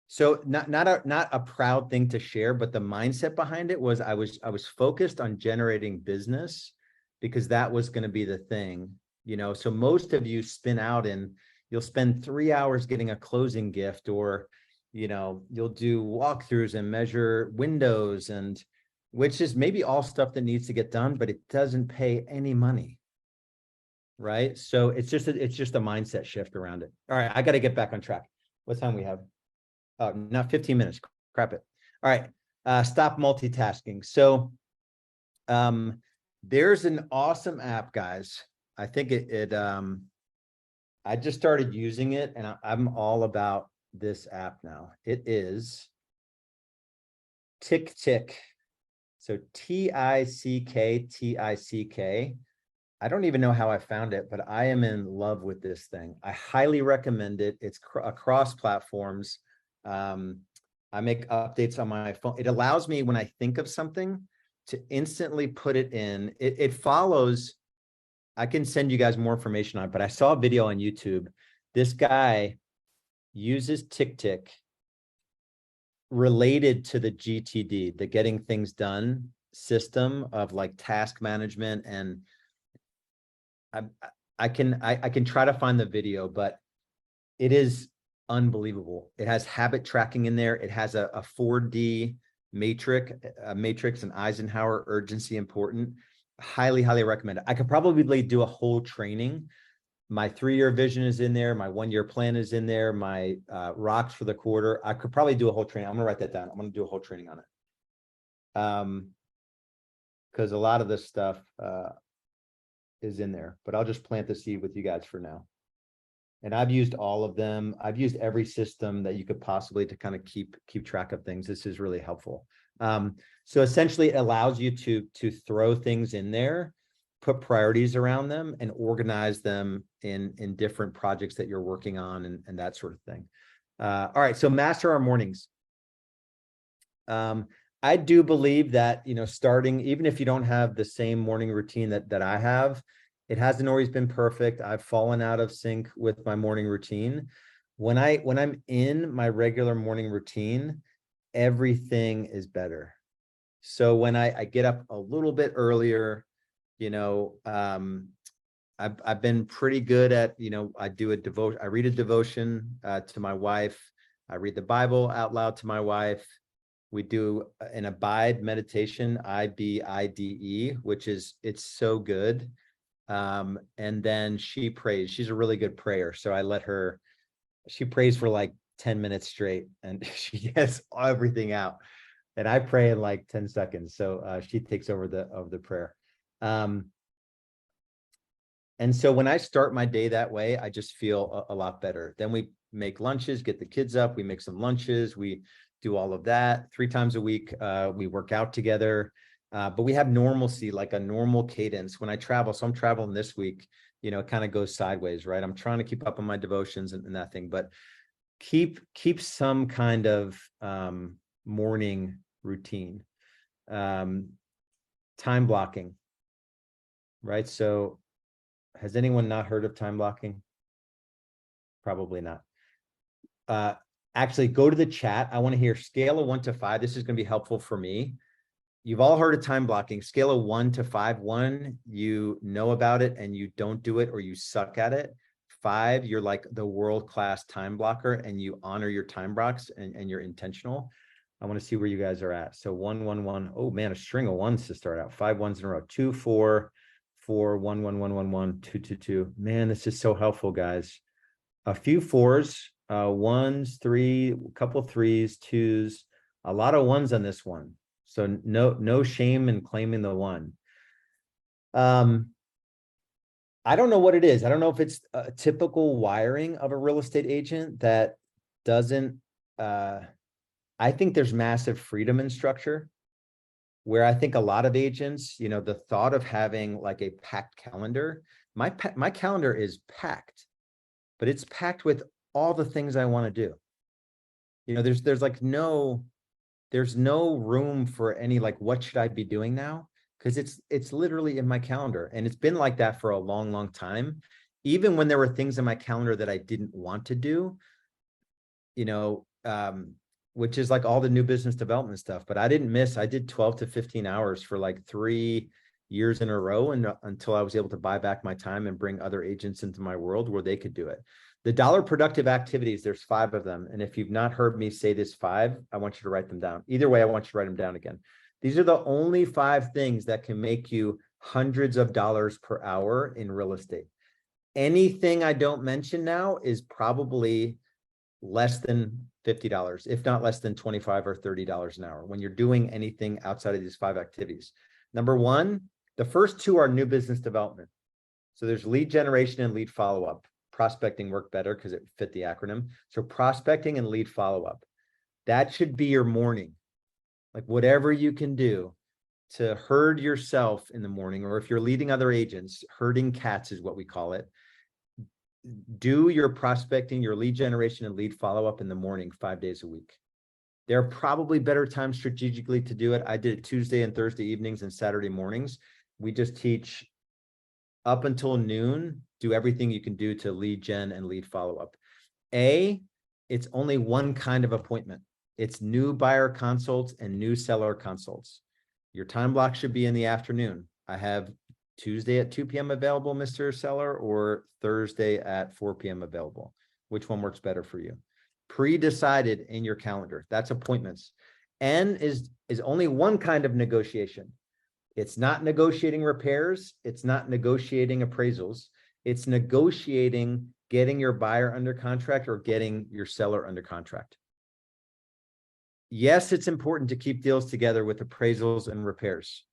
So not a proud thing to share, but the mindset behind it was I was focused on generating business because that was going to be the thing, So most of you spin out and you'll spend 3 hours getting a closing gift, or you'll do walkthroughs and measure windows, and which is maybe all stuff that needs to get done, but it doesn't pay any money, right? So it's just a mindset shift around it. All right, I got to get back on track. What time we have? Not 15 minutes. Crap it. All right, stop multitasking. So there's an awesome app, guys. I think I just started using it, and I'm all about this app now. It is Tick. So TICK. I don't even know how I found it, but I am in love with this thing. I highly recommend it. It's across platforms. I make updates on my phone. It allows me, when I think of something, to instantly put it in. It follows. I can send you guys more information on it, but I saw a video on YouTube. This guy uses Tick related to the GTD, the getting things done system of like task management. And I can try to find the video, but it is unbelievable. It has habit tracking in there. It has a 4D matrix and Eisenhower urgency important. Highly recommend it. I could probably do a whole training. My 3-year vision is in there. My 1-year plan is in there. My rocks for the quarter. I could probably do a whole training. I'm going to write that down. I'm going to do a whole training on it. Because a lot of this stuff is in there, but I'll just plant the seed with you guys for now. And I've used all of them. I've used every system that you could possibly to kind of keep track of things. This is really helpful. So essentially it allows you to throw things in there, put priorities around them, and organize them in different projects that you're working on and that sort of thing. All right, so master our mornings. I do believe that, starting, even if you don't have the same morning routine that I have, it hasn't always been perfect. I've fallen out of sync with my morning routine. When I'm in my regular morning routine, everything is better. So when I get up a little bit earlier, I've been pretty good at, I do a devotion. I read a devotion to my wife. I read the Bible out loud to my wife. We do an abide meditation, IBIDE, which it's so good. And then she prays. She's a really good prayer. So I let her, she prays for like 10 minutes straight and she gets everything out. And I pray in like 10 seconds. So she takes over the prayer. And so when I start my day that way, I just feel a lot better. Then we make lunches, get the kids up, we make some lunches, we do all of that 3 times a week. We work out together, but we have normalcy, like a normal cadence when I travel. So I'm traveling this week. it kind of goes sideways, right? I'm trying to keep up on my devotions and that thing, but keep some kind of morning routine. Time blocking, right? So has anyone not heard of time blocking? Probably not. Actually, go to the chat. I want to hear scale of 1 to 5. This is going to be helpful for me. You've all heard of time blocking. Scale of 1 to 5. 1, you know about it and you don't do it, or you suck at it. 5, you're like the world-class time blocker and you honor your time blocks and you're intentional. I want to see where you guys are at. So 1, 1, 1. Oh man, a string of 1s to start out. 5 1s in a row. 2, 4, 4, 1, 1, 1, 1, 1, 2, 2, 2. Man, this is so helpful, guys. A few 4s, 1s, 3, a couple 3s, 2s, a lot of 1s on this one. So no shame in claiming the 1. I don't know what it is. I don't know if it's a typical wiring of a real estate agent that doesn't, I think there's massive freedom in structure, where I think a lot of agents, the thought of having like a packed calendar, my calendar is packed, but it's packed with all the things I want to do. There's like there's no room for any, like, what should I be doing now? Because it's literally in my calendar. And it's been like that for a long, long time. Even when there were things in my calendar that I didn't want to do, which is like all the new business development stuff. But I did 12 to 15 hours for like 3 years in a row, and until I was able to buy back my time and bring other agents into my world where they could do it. The dollar productive activities, there's 5 of them. And if you've not heard me say this 5, I want you to write them down. Either way, I want you to write them down again. These are the only 5 things that can make you hundreds of dollars per hour in real estate. Anything I don't mention now is probably less than $50, if not less than $25 or $30 an hour when you're doing anything outside of these 5 activities. Number 1, the first 2 are new business development. So there's lead generation and lead follow-up. Prospecting worked better because it fit the acronym. So prospecting and lead follow-up. That should be your morning. Like, whatever you can do to herd yourself in the morning, or if you're leading other agents, herding cats is what we call it. Do your prospecting, your lead generation and lead follow-up in the morning 5 days a week. There are probably better times strategically to do it. I did it Tuesday and Thursday evenings and Saturday mornings. We just teach up until noon, do everything you can do to lead gen and lead follow-up. It's only one kind of appointment. It's new buyer consults and new seller consults. Your time block should be in the afternoon. I have Tuesday at 2 p.m. available, Mr. Seller, or Thursday at 4 p.m. available. Which one works better for you? Pre-decided in your calendar. That's appointments. N is only one kind of negotiation. It's not negotiating repairs. It's not negotiating appraisals. It's negotiating getting your buyer under contract or getting your seller under contract. Yes, it's important to keep deals together with appraisals and repairs.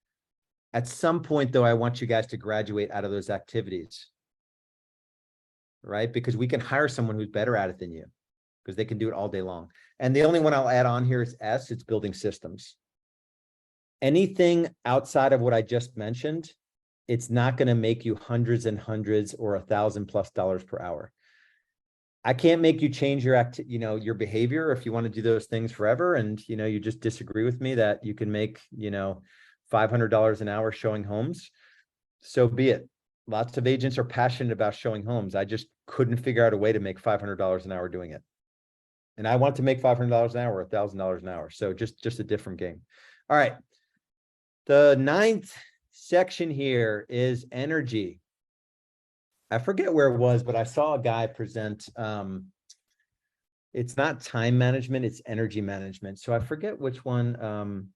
At some point, though, I want you guys to graduate out of those activities, right? Because we can hire someone who's better at it than you because they can do it all day long. And the only one I'll add on here is S, it's building systems. Anything outside of what I just mentioned, it's not going to make you hundreds and hundreds or $1,000+ per hour. I can't make you change your behavior if you want to do those things forever. And, you just disagree with me that you can make, $500 an hour showing homes. So be it. Lots of agents are passionate about showing homes. I just couldn't figure out a way to make $500 an hour doing it. And I want to make $500 an hour, $1,000 an hour. So just a different game. All right. The 9th section here is energy. I forget where it was, but I saw a guy present. It's not time management, it's energy management. So I forget which one.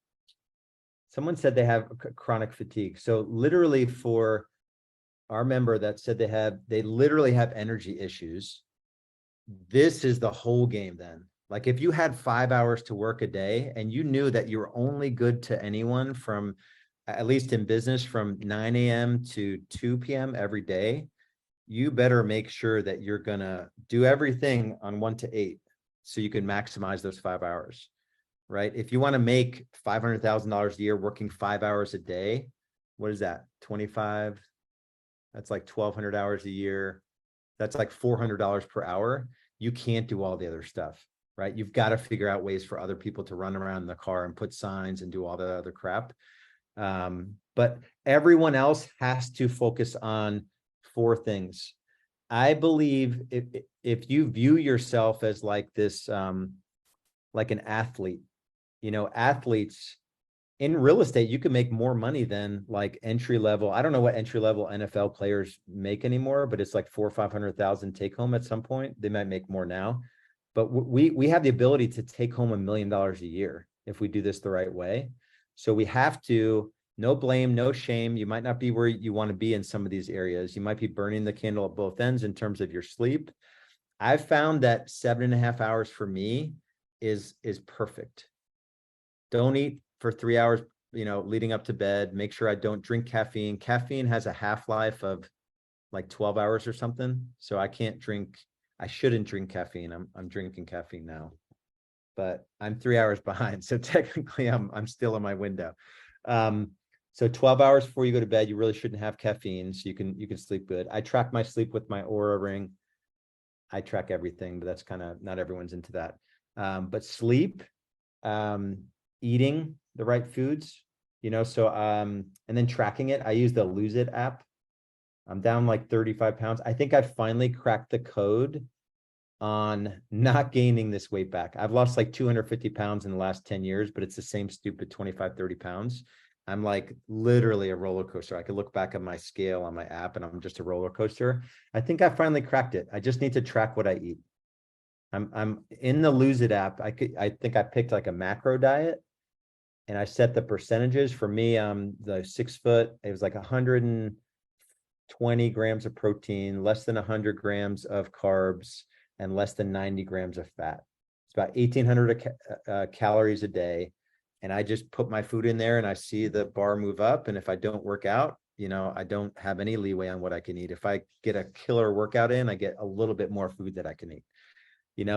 Someone said they have chronic fatigue. So literally for our member that said they literally have energy issues. This is the whole game then. Like if you had 5 hours to work a day and you knew that you're only good to anyone from, at least in business, from 9 a.m. to 2 p.m. every day, you better make sure that you're going to do everything on 1 to 8 so you can maximize those 5 hours, right? If you want to make $500,000 a year working 5 hours a day, what is that? 25, That's like 1,200 hours a year. That's like $400 per hour. You can't do all the other stuff, right? You've got to figure out ways for other people to run around in the car and put signs and do all the other crap. But everyone else has to focus on 4 things. I believe if you view yourself as like this, like an athlete, athletes in real estate, you can make more money than like entry level. I don't know what entry level NFL players make anymore, but it's like 400,000 or 500,000 take home at some point. They might make more now, but we have the ability to take home $1 million a year if we do this the right way. So we have to. No blame, no shame. You might not be where you want to be in some of these areas. You might be burning the candle at both ends in terms of your sleep. I've found that 7.5 hours for me is perfect. Don't eat for 3 hours, leading up to bed. Make sure I don't drink caffeine. Caffeine has a half-life of like 12 hours or something. So I shouldn't drink caffeine. I'm drinking caffeine now, but I'm 3 hours behind. So technically I'm still in my window. So 12 hours before you go to bed, you really shouldn't have caffeine, so you can sleep good. I track my sleep with my Oura ring. I track everything, but that's kind of not everyone's into that. But sleep, eating the right foods, and then tracking it. I use the Lose It app. I'm down like 35 pounds. I think I finally cracked the code on not gaining this weight back. I've lost like 250 pounds in the last 10 years, but it's the same stupid 25, 30 pounds. I'm like literally a roller coaster. I could look back at my scale on my app and I'm just a roller coaster. I think I finally cracked it. I just need to track what I eat. I'm in the Lose It app. I think I picked like a macro diet and I set the percentages. For me, the 6 foot, it was like 120 grams of protein, less than 100 grams of carbs, and less than 90 grams of fat. It's about 1,800 calories a day. And I just put my food in there and I see the bar move up. And if I don't work out, I don't have any leeway on what I can eat. If I get a killer workout in, I get a little bit more food that I can eat,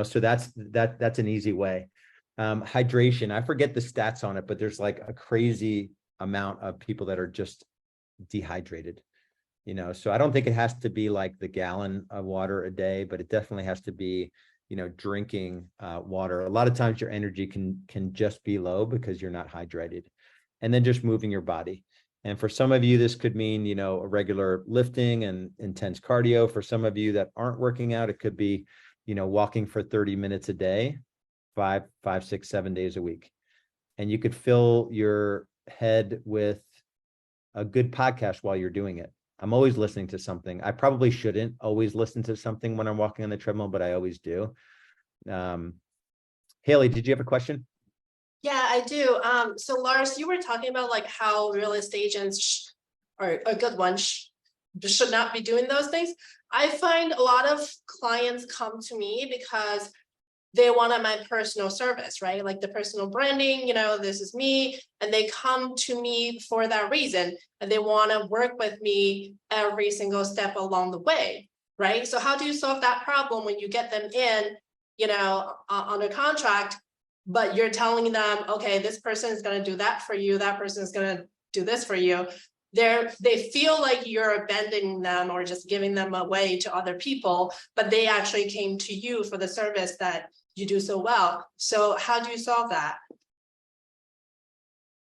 so that's an easy way. Hydration, I forget the stats on it, but there's like a crazy amount of people that are just dehydrated, so I don't think it has to be like the gallon of water a day, but it definitely has to be drinking water. A lot of times your energy can just be low because you're not hydrated. And then just moving your body. And for some of you, this could mean, a regular lifting and intense cardio. For some of you that aren't working out, it could be, walking for 30 minutes a day, 5, 6, 7 days a week. And you could fill your head with a good podcast while you're doing it. I'm always listening to something. I probably shouldn't always listen to something when I'm walking on the treadmill, but I always do. Haley, did you have a question? Yeah, I do. So Lars, you were talking about like how real estate agents or a good one should not be doing those things. I find a lot of clients come to me because they wanted my personal service, right? Like the personal branding, this is me. And they come to me for that reason. And they want to work with me every single step along the way, right? So how do you solve that problem when you get them in, under contract, but you're telling them, okay, this person is going to do that for you. That person is going to do this for you. They feel like you're abandoning them or just giving them away to other people, but they actually came to you for the service that you do so well. So how do you solve that?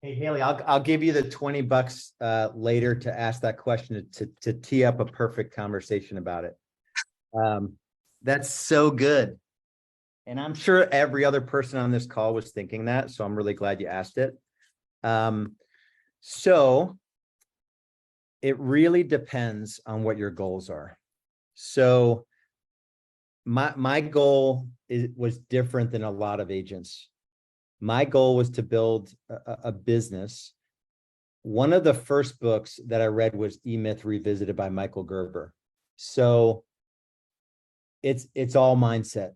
Hey, Haley, I'll give you the $20 later to ask that question to tee up a perfect conversation about it. That's so good. And I'm sure every other person on this call was thinking that, so I'm really glad you asked it. So it really depends on what your goals are. So my goal was different than a lot of agents. My goal was to build a business. One of the first books that I read was E-Myth Revisited by Michael Gerber. So it's all mindset.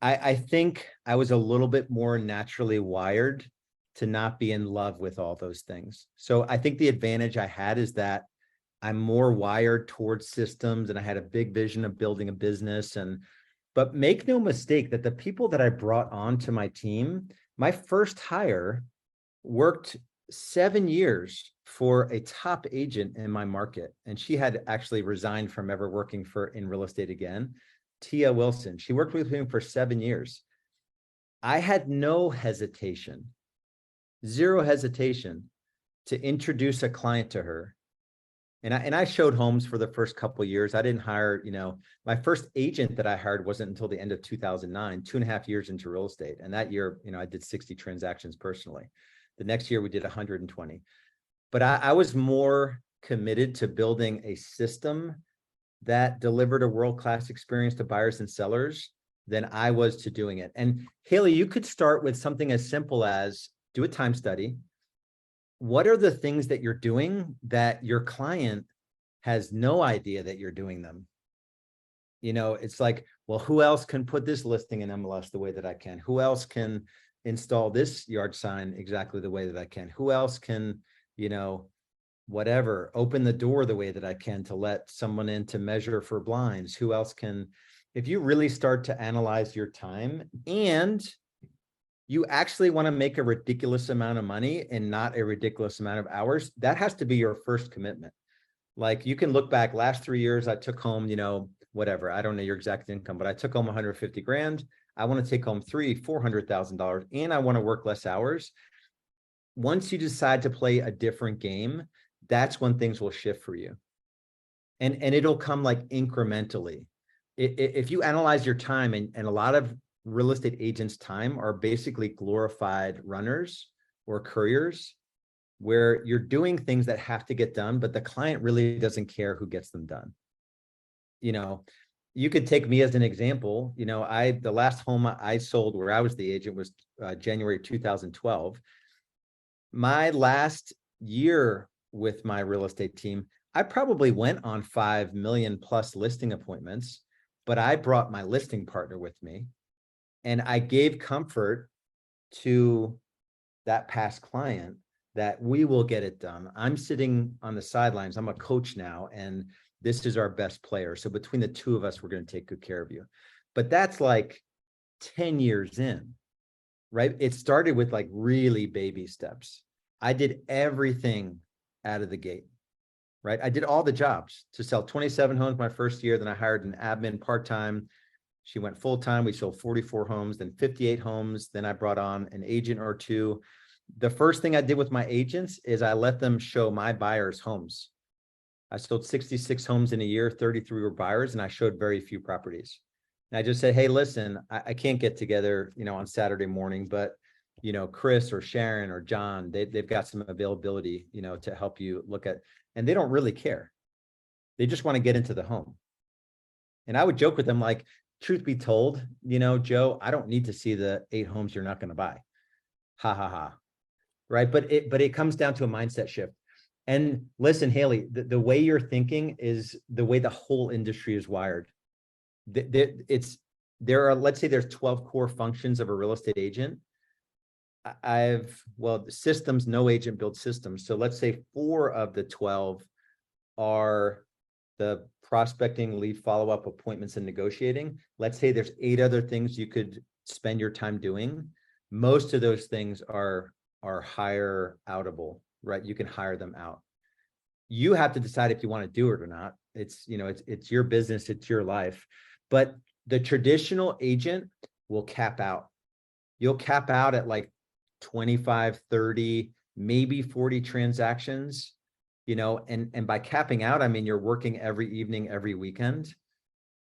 I think I was a little bit more naturally wired to not be in love with all those things. So I think the advantage I had is that I'm more wired towards systems and I had a big vision of building a business. But make no mistake that the people that I brought onto my team, my first hire worked 7 years for a top agent in my market, and she had actually resigned from ever working in real estate again. Tia Wilson. She worked with me for 7 years. I had no hesitation, zero hesitation to introduce a client to her. And I showed homes for the first couple of years. I didn't hire, my first agent that I hired wasn't until the end of 2009, 2.5 years into real estate. And that year, I did 60 transactions personally. The next year we did 120. But I was more committed to building a system that delivered a world-class experience to buyers and sellers than I was to doing it. And Haley, you could start with something as simple as do a time study. What are the things that you're doing that your client has no idea that you're doing them? It's like, well, who else can put this listing in MLS the way that I can? Who else can install this yard sign exactly the way that I can? Who else can, whatever, open the door the way that I can to let someone in to measure for blinds? Who else can, if you really start to analyze your time and you actually want to make a ridiculous amount of money and not a ridiculous amount of hours, that has to be your first commitment. Like you can look back last 3 years, I took home, whatever, I don't know your exact income, but I took home 150 grand. I want to take home $400,000 and I want to work less hours. Once you decide to play a different game, that's when things will shift for you. And it'll come like incrementally. If you analyze your time, and a lot of real estate agents' time are basically glorified runners or couriers, where you're doing things that have to get done, but the client really doesn't care who gets them done. You could take me as an example. The last home I sold where I was the agent was January 2012. My last year with my real estate team, I probably went on 5 million plus listing appointments, but I brought my listing partner with me. And I gave comfort to that past client that we will get it done. I'm sitting on the sidelines. I'm a coach now, and this is our best player. So between the two of us, we're going to take good care of you. But that's like 10 years in, right? It started with like really baby steps. I did everything out of the gate, right? I did all the jobs to sell 27 homes my first year. Then I hired an admin part-time. She went full-time. We sold 44 homes, then 58 homes. Then I brought on an agent or two. The first thing I did with my agents is I let them show my buyers homes. I sold 66 homes in a year, 33 were buyers, and I showed very few properties. And I just said, hey, listen, I can't get together, on Saturday morning, but, Chris or Sharon or John, they've got some availability, to help you look at, and they don't really care. They just want to get into the home. And I would joke with them like, truth be told, Joe, I don't need to see the 8 homes you're not going to buy. Ha ha ha. Right. But it comes down to a mindset shift. And listen, Haley, the way you're thinking is the way the whole industry is wired. Let's say there's 12 core functions of a real estate agent. Systems, no agent builds systems. So let's say 4 of the 12 are the prospecting, lead follow-up, appointments, and negotiating. Let's say there's 8 other things you could spend your time doing. Most of those things are hire outable, right? You can hire them out. You have to decide if you want to do it or not. It's your business, it's your life. But the traditional agent will cap out. You'll cap out at like 25, 30, maybe 40 transactions. And by capping out, I mean, you're working every evening, every weekend,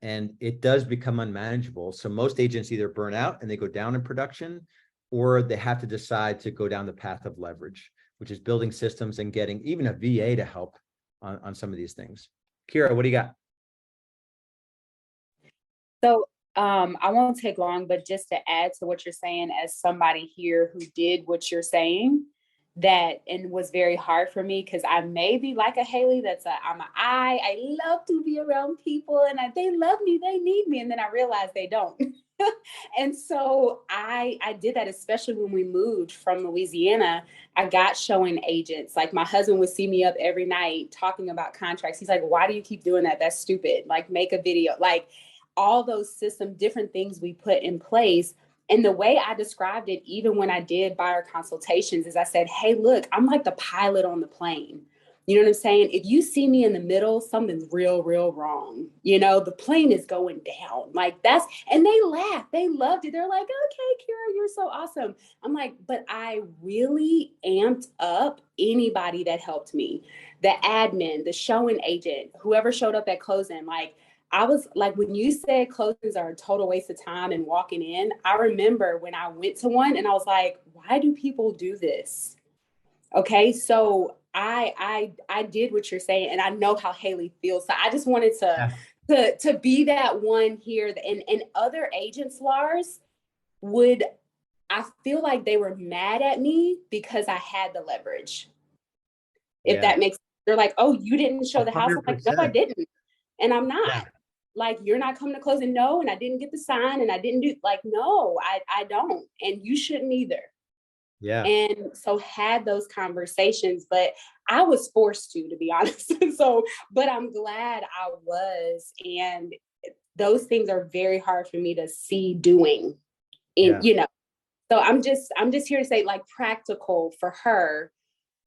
and it does become unmanageable. So most agents either burn out and they go down in production, or they have to decide to go down the path of leverage, which is building systems and getting even a VA to help on some of these things. Kira, what do you got? So I won't take long, but just to add to what you're saying, as somebody here who did what you're saying, and was very hard for me, because I may be like a Haley, I'm an I love to be around people, and they love me, they need me, and then I realized they don't. And so I did that, especially when we moved from Louisiana. I got showing agents. Like, my husband would see me up every night talking about contracts. He's like, why do you keep doing that? That's stupid. Like, make a video. Like, all those different things we put in place. And the way I described it, even when I did buyer consultations, is I said, hey, look, I'm like the pilot on the plane. You know what I'm saying? If you see me in the middle, something's real, real wrong. You know, the plane is going down. Like that's, and they laughed. They loved it. They're like, okay, Kira, you're so awesome. I'm like, but I really amped up anybody that helped me. The admin, the showing agent, whoever showed up at closing. Like, I was like, when you said closings are a total waste of time and walking in, I remember when I went to one and I was like, why do people do this? Okay, so I did what you're saying, and I know how Haley feels. So I just wanted to be that one here. And other agents, Lars, I feel like they were mad at me because I had the leverage. If that makes sense. They're like, oh, you didn't show the house. I'm like, no, I didn't. And I'm not. Yeah. Like, you're not coming to closing. No, and I didn't get the sign, and I didn't do, like, no, I don't. And you shouldn't either. Yeah. And so had those conversations, but I was forced to be honest. So, but I'm glad I was. And those things are very hard for me to see doing in, you know, so I'm just here to say, like, practical for her,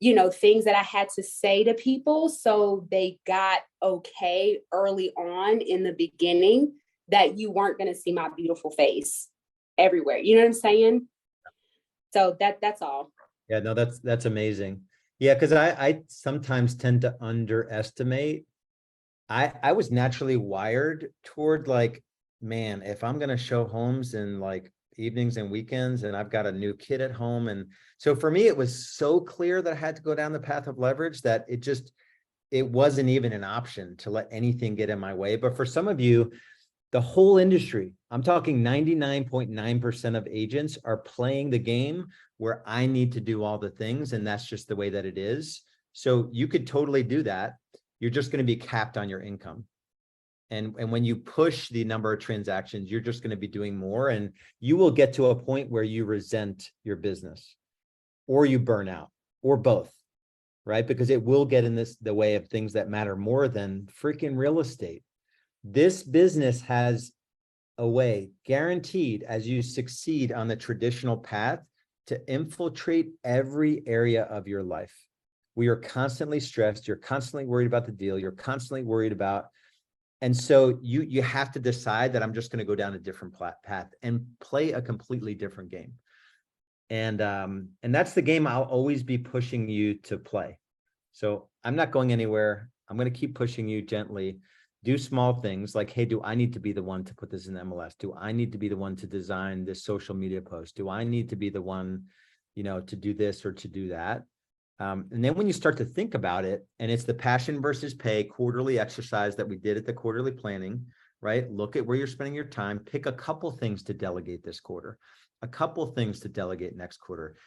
you know, things that I had to say to people so they got okay early on in the beginning, that you weren't going to see my beautiful face everywhere. You know what I'm saying? So that's all. Yeah, no, that's amazing. Yeah, because I sometimes tend to underestimate. I was naturally wired toward, like, man, if I'm going to show homes in like evenings and weekends, and I've got a new kid at home. And so for me, it was so clear that I had to go down the path of leverage that it wasn't even an option to let anything get in my way. But for some of you, the whole industry, I'm talking 99.9% of agents are playing the game where I need to do all the things. And that's just the way that it is. So you could totally do that. You're just going to be capped on your income. And when you push the number of transactions, you're just going to be doing more, and you will get to a point where you resent your business, or you burn out, or both, right? Because it will get in the way of things that matter more than freaking real estate. This business has a way, guaranteed, as you succeed on the traditional path, to infiltrate every area of your life. We are constantly stressed. You're constantly worried about the deal. You're constantly worried about, and so you have to decide that I'm just going to go down a different path and play a completely different game. And that's the game I'll always be pushing you to play. So I'm not going anywhere. I'm going to keep pushing you gently. Do small things like, hey, do I need to be the one to put this in MLS? Do I need to be the one to design this social media post? Do I need to be the one, you know, to do this or to do that? And then when you start to think about it, and it's the passion versus pay quarterly exercise that we did at the quarterly planning, right? Look at where you're spending your time, pick a couple things to delegate this quarter, a couple things to delegate next quarter.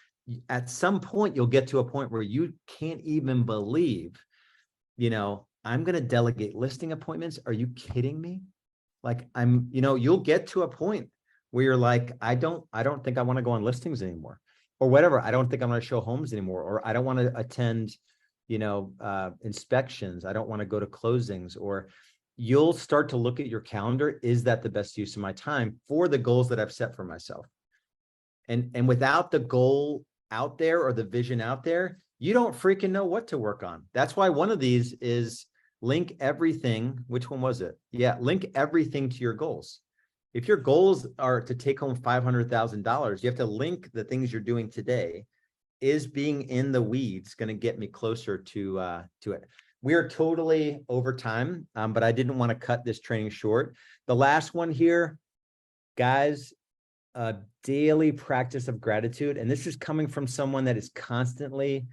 At some point, you'll get to a point where you can't even believe, you know, I'm going to delegate listing appointments. Are you kidding me? Like, you'll get to a point where you're like, I don't think I want to go on listings anymore, or whatever. I don't think I'm going to show homes anymore, or I don't want to attend, inspections. I don't want to go to closings. Or you'll start to look at your calendar. Is that the best use of my time for the goals that I've set for myself? And without the goal out there, or the vision out there, you don't freaking know what to work on. That's why one of these is link everything. Which one was it? Yeah, link everything to your goals. If your goals are to take home $500,000, you have to link the things you're doing today. Is being in the weeds going to get me closer to it? We are totally over time, but I didn't want to cut this training short. The last one here, guys, a daily practice of gratitude. And this is coming from someone that is constantly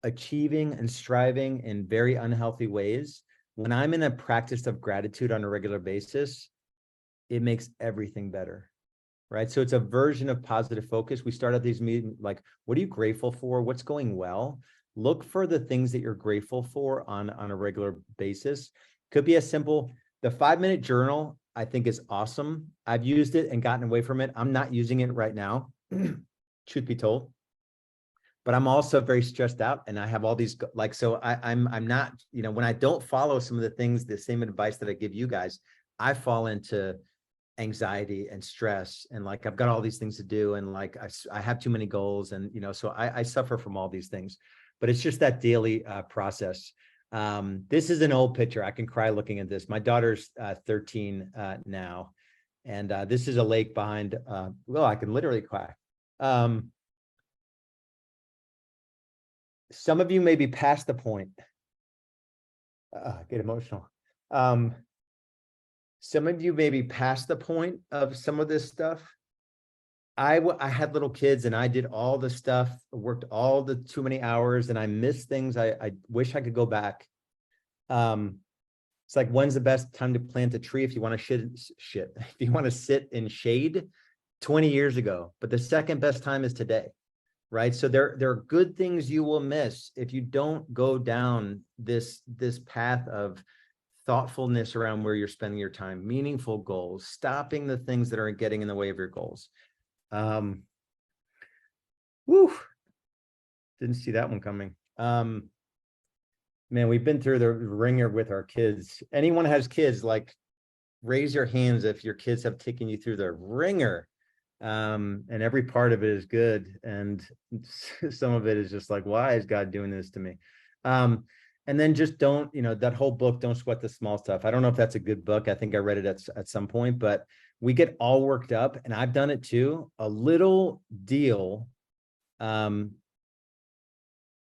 achieving and striving in very unhealthy ways. When I'm in a practice of gratitude on a regular basis, it makes everything better, right? So it's a version of positive focus. We start out these meetings like, what are you grateful for? What's going well? Look for the things that you're grateful for on a regular basis. Could be as simple, the 5-minute journal, I think, is awesome. I've used it and gotten away from it. I'm not using it right now, truth be told. But I'm also very stressed out, and I have all these, like, so I'm not, when I don't follow some of the things, the same advice that I give you guys, I fall into anxiety and stress, and like I've got all these things to do, and like I have too many goals, and so I suffer from all these things, but it's just that daily process. This is an old picture. I can cry looking at this. My daughter's 13 now, and this is a lake behind. Well, I can literally cry. Some of you may be past the point. Get emotional. Some of you may be past the point of some of this stuff. I had little kids, and I did all the stuff, worked all the too many hours, and I missed things. I wish I could go back. It's like, when's the best time to plant a tree? If you want to if you want to sit in shade, 20 years ago, but the second best time is today, right? So there are good things you will miss if you don't go down this path of thoughtfulness around where you're spending your time, meaningful goals, stopping the things that are getting in the way of your goals. Didn't see that one coming. Man, we've been through the ringer with our kids. Anyone has kids, like, raise your hands if your kids have taken you through the ringer. And every part of it is good, and some of it is just like, why is God doing this to me? And then just don't, that whole book, Don't Sweat the Small Stuff. I don't know if that's a good book. I think I read it at some point, but we get all worked up, and I've done it too. A little deal,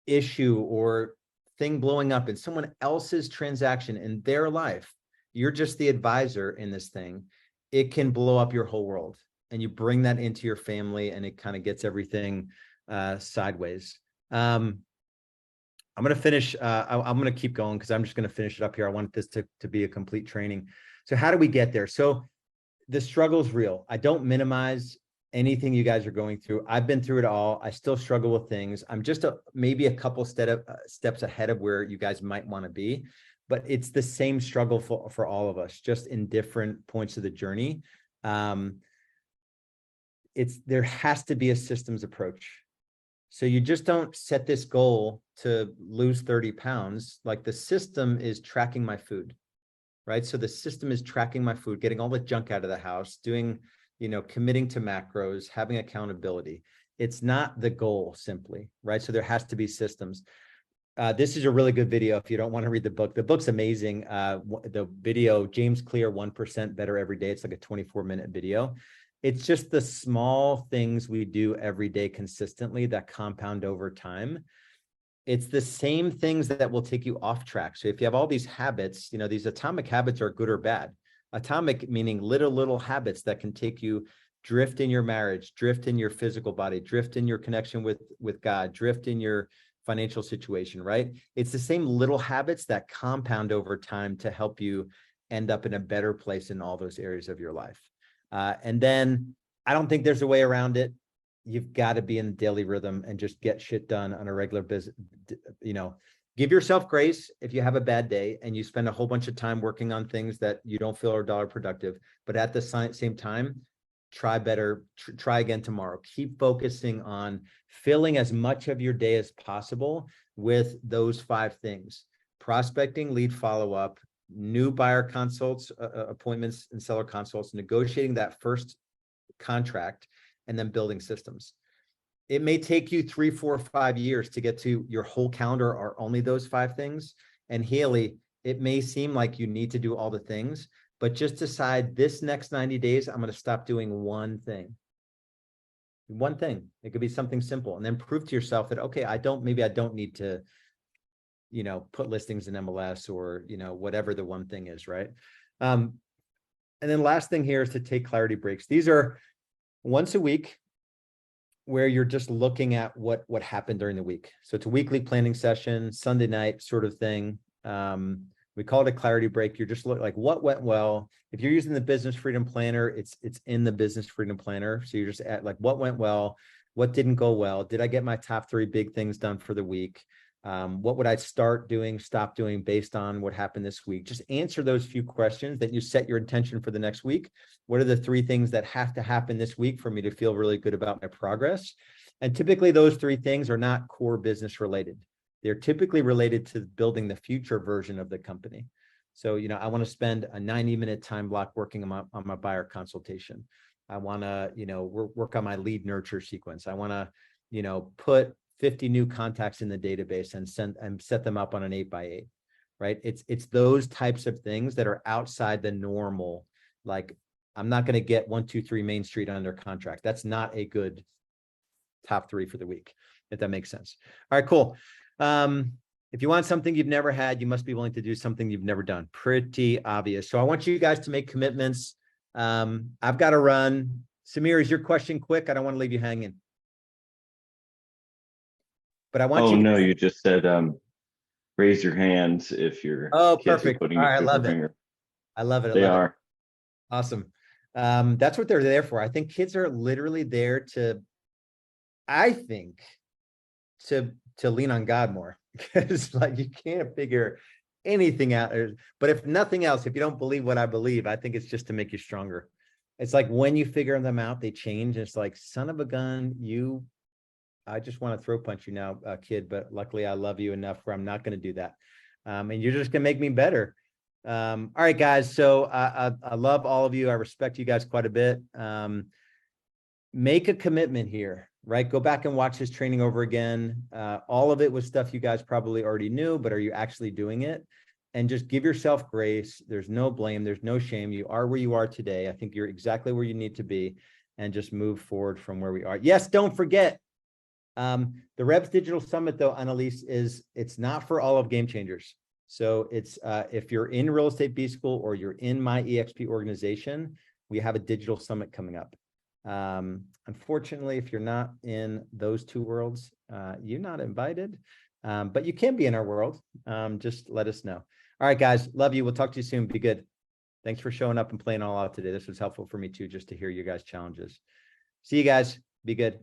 issue or thing blowing up in someone else's transaction in their life. You're just the advisor in this thing. It can blow up your whole world, and you bring that into your family, and it kind of gets everything sideways. I'm going to finish. I'm going to keep going because I'm just going to finish it up here. I want this to be a complete training. So how do we get there? So the struggle is real. I don't minimize anything you guys are going through. I've been through it all. I still struggle with things. I'm just maybe a couple steps ahead of where you guys might want to be, but it's the same struggle for all of us, just in different points of the journey. There has to be a systems approach. So you just don't set this goal to lose 30 pounds. Like, the system is tracking my food, right? So the system is tracking my food, getting all the junk out of the house, doing, committing to macros, having accountability. It's not the goal simply, right? So there has to be systems. This is a really good video if you don't want to read the book. The book's amazing. The video, James Clear, 1% Better Every Day. It's like a 24-minute video. It's just the small things we do every day consistently that compound over time. It's the same things that will take you off track. So if you have all these habits, these atomic habits are good or bad. Atomic meaning little habits that can take you drift in your marriage, drift in your physical body, drift in your connection with God, drift in your financial situation, right? It's the same little habits that compound over time to help you end up in a better place in all those areas of your life. And then I don't think there's a way around it. You've got to be in daily rhythm and just get shit done on a regular business. Give yourself grace if you have a bad day and you spend a whole bunch of time working on things that you don't feel are dollar productive, but at the same time, try better, try again tomorrow. Keep focusing on filling as much of your day as possible with those 5 things: prospecting, lead follow-up, new buyer consults, appointments, and seller consults, negotiating that first contract, and then building systems. It may take you 3, 4, 5 years to get to your whole calendar or only those 5 things. And Haley, it may seem like you need to do all the things, but just decide this next 90 days, I'm going to stop doing one thing. One thing. It could be something simple, and then prove to yourself that, okay, maybe I don't need to, put listings in MLS or, whatever the one thing is, right? And then last thing here is to take clarity breaks. These are once a week where you're just looking at what happened during the week. So it's a weekly planning session, Sunday night sort of thing. We call it a clarity break. You're just looking like what went well. If you're using the Business Freedom Planner, it's in the Business Freedom Planner. So you're just at like, what went well, what didn't go well? Did I get my top 3 big things done for the week? What would I start doing, stop doing based on what happened this week? Just answer those few questions that you set your intention for the next week. What are the 3 things that have to happen this week for me to feel really good about my progress? And typically those 3 things are not core business related. They're typically related to building the future version of the company. So, you know, I want to spend a 90-minute time block working on my buyer consultation. I want to, you know, work on my lead nurture sequence. I want to, you know, put 50 new contacts in the database and set them up on an 8x8, right? It's those types of things that are outside the normal. Like, I'm not going to get 123 Main Street under contract. That's not a good top 3 for the week, if that makes sense. All right, cool. If you want something you've never had, you must be willing to do something you've never done. Pretty obvious. So I want you guys to make commitments. I've got to run. Samir, is your question quick? I don't want to leave you hanging. But I want Oh, you. no, you just said raise your hands if your Oh, kids are perfect. putting All a right, I trigger love it. finger. I love it. I They love it. are. Awesome. That's what they're there for. I think kids are literally there to, I think, to lean on God more, because like you can't figure anything out. But if nothing else, if you don't believe what I believe, I think it's just to make you stronger. It's like when you figure them out, they change. It's like, son of a gun, I just want to throw punch you now, kid, but luckily I love you enough where I'm not going to do that. And you're just going to make me better. All right, guys. So I love all of you. I respect you guys quite a bit. Make a commitment here, right? Go back and watch this training over again. All of it was stuff you guys probably already knew, but are you actually doing it? And just give yourself grace. There's no blame. There's no shame. You are where you are today. I think you're exactly where you need to be, and just move forward from where we are. Yes, don't forget, the Revs Digital Summit, though, Annalise, it's not for all of Game Changers. So it's if you're in Real Estate B School or you're in my EXP organization, we have a digital summit coming up. Unfortunately, if you're not in those two worlds, you're not invited, but you can be in our world. Just let us know. All right, guys, love you. We'll talk to you soon. Be good. Thanks for showing up and playing all out today. This was helpful for me too, just to hear you guys' challenges. See you guys. Be good.